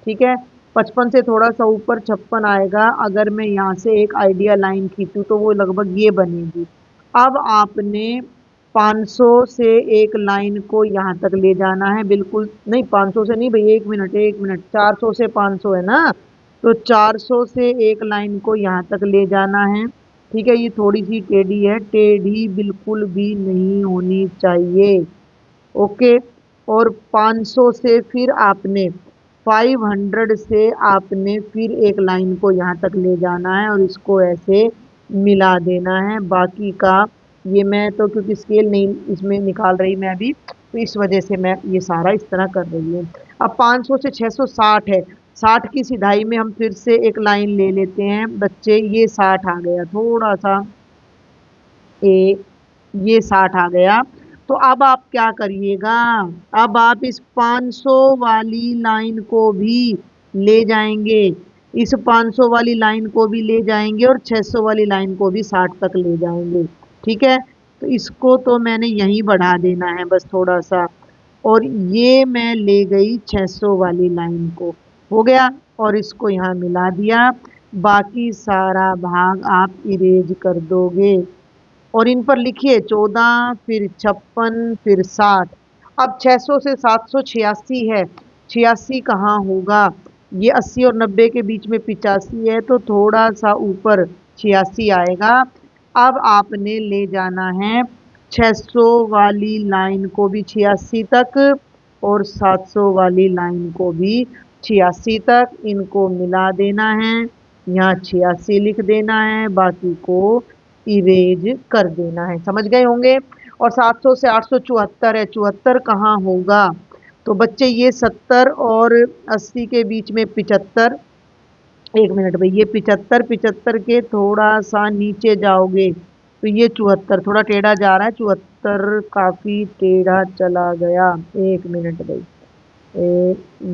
ठीक है, 55 से थोड़ा सा ऊपर 56 आएगा। अगर मैं यहाँ से एक आइडिया लाइन खींचूँ तो वो लगभग ये बनेगी। अब आपने 500 से एक लाइन को यहाँ तक ले जाना है। बिल्कुल नहीं, 500 से नहीं भाई, एक मिनट, 400 से 500 है ना, तो 400 से एक लाइन को यहाँ तक ले जाना है। ठीक है, ये थोड़ी सी टेढ़ी है, टेढ़ी बिल्कुल भी नहीं होनी चाहिए। ओके, और 500 से फिर आपने 500 से आपने फिर एक लाइन को यहाँ तक ले जाना है और इसको ऐसे मिला देना है। बाकी का ये मैं तो क्योंकि स्केल नहीं इसमें निकाल रही मैं अभी, तो इस वजह से मैं ये सारा इस तरह कर रही हूँ। अब 500 से 660 है, 60 की सिधाई में हम फिर से एक लाइन ले लेते हैं बच्चे। ये 60 आ गया, थोड़ा सा ये 60 आ गया। तो अब आप क्या करिएगा, अब आप इस 500 वाली लाइन को भी ले जाएंगे, इस 500 वाली लाइन को भी ले जाएंगे और 600 वाली लाइन को भी 60 तक ले जाएंगे। ठीक है, तो इसको तो मैंने यहीं बढ़ा देना है बस थोड़ा सा, और ये मैं ले गई 600 वाली लाइन को, हो गया, और इसको यहाँ मिला दिया। बाकी सारा भाग आप इरेज कर दोगे और इन पर लिखिए 14 फिर 56 फिर 60। अब 600 से 786 है, 86 कहाँ होगा? ये 80 और 90 के बीच में 85 है, तो थोड़ा सा ऊपर 86 आएगा। अब आपने ले जाना है 600 वाली लाइन को भी 86 तक और 700 वाली लाइन को भी 86 तक, इनको मिला देना है, यहाँ 86 लिख देना है, बाकी को इरेज कर देना है। समझ गए होंगे? और 700 से 874 है, 74 कहाँ होगा? तो बच्चे ये 70 और 80 के बीच में 75, एक मिनट भाई, ये 75 75 के थोड़ा सा नीचे जाओगे तो ये 74 थोड़ा टेढ़ा जा रहा है, 74 काफी टेढ़ा चला गया। एक मिनट भाई,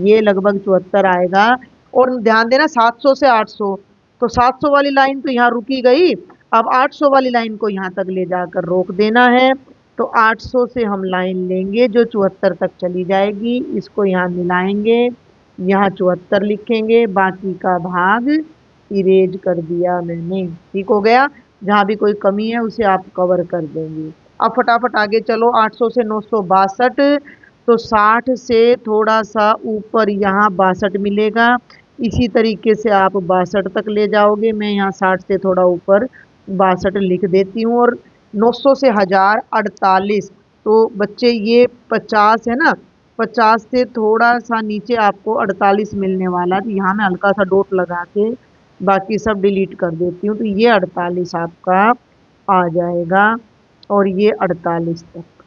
ये लगभग 74 आएगा। और ध्यान देना 700 से 800, तो 700 वाली लाइन तो यहाँ रुकी गई, अब 800 वाली लाइन को यहाँ तक ले जाकर रोक देना है। तो 800 से हम लाइन लेंगे जो 74 तक चली जाएगी, इसको यहाँ मिलाएंगे, यहाँ 74 लिखेंगे, बाकी का भाग इरेज कर दिया मैंने। ठीक हो गया? जहाँ भी कोई कमी है उसे आप कवर कर देंगे। अब फटाफट आगे चलो, 800 से 962, तो 60 से थोड़ा सा ऊपर यहाँ 62 मिलेगा। इसी तरीके से आप 62 तक ले जाओगे, मैं यहाँ 60 से थोड़ा ऊपर 62 लिख देती हूँ। और 900 से 1048, तो बच्चे ये 50 है ना, 50 से थोड़ा सा नीचे आपको 48 मिलने वाला है, तो यहाँ मैं हल्का सा डॉट लगा के बाकी सब डिलीट कर देती हूँ, तो ये 48 आपका आ जाएगा और ये 48 तक।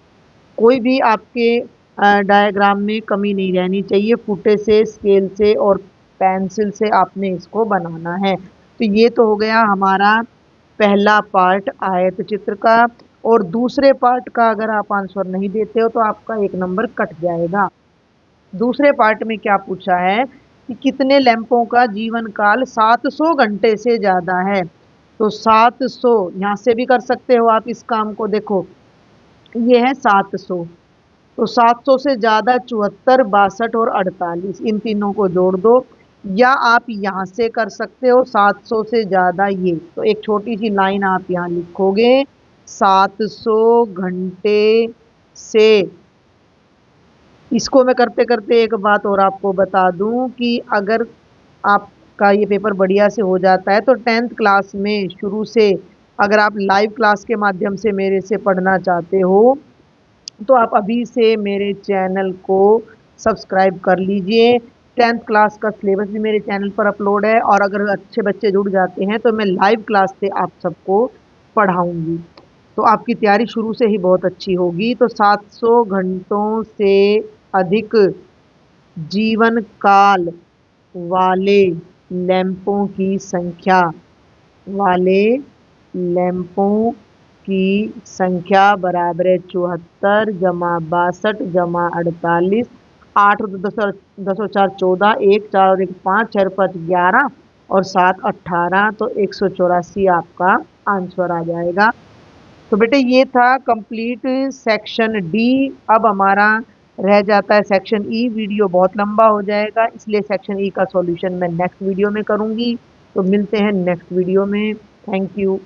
कोई भी आपके डायग्राम में कमी नहीं रहनी चाहिए, फुटे से, स्केल से और पेंसिल से आपने इसको बनाना है। तो ये तो हो गया हमारा पहला पार्ट आयत चित्र का। और दूसरे पार्ट का अगर आप आंसर नहीं देते हो तो आपका एक नंबर कट जाएगा। दूसरे पार्ट में क्या पूछा है कि कितने लैंपों का जीवन काल 700 घंटे से ज्यादा है? तो 700 यहाँ से भी कर सकते हो आप इस काम को, देखो ये है 700, तो 700 से ज्यादा 74, 62 और 48, इन तीनों को जोड़ दो, या आप यहाँ से कर सकते हो 700 से ज्यादा ये, तो एक छोटी सी लाइन आप यहाँ लिखोगे 700 घंटे से। इसको मैं करते करते एक बात और आपको बता दूं कि अगर आपका ये पेपर बढ़िया से हो जाता है तो 10th क्लास में शुरू से अगर आप लाइव क्लास के माध्यम से मेरे से पढ़ना चाहते हो तो आप अभी से मेरे चैनल को सब्सक्राइब कर लीजिए। 10th क्लास का सिलेबस भी मेरे चैनल पर अपलोड है, और अगर अच्छे बच्चे जुड़ जाते हैं तो मैं लाइव क्लास से आप सबको पढ़ाऊंगी। तो आपकी तैयारी शुरू से ही बहुत अच्छी होगी। तो 700 घंटों से अधिक जीवन काल वाले लैंपों की संख्या वाले लैंपों की संख्या बराबर है 74 जमा 62 जमा 48, 8 और 10 और 4 14, 1 4 और 1 5, 6 और 5 11 और 7 18, तो 184 आपका आंसर आ जाएगा। तो बेटे ये था कंप्लीट सेक्शन डी। अब हमारा रह जाता है सेक्शन ई। वीडियो बहुत लंबा हो जाएगा, इसलिए सेक्शन ई का सॉल्यूशन मैं नेक्स्ट वीडियो में करूंगी। तो मिलते हैं नेक्स्ट वीडियो में। Thank you.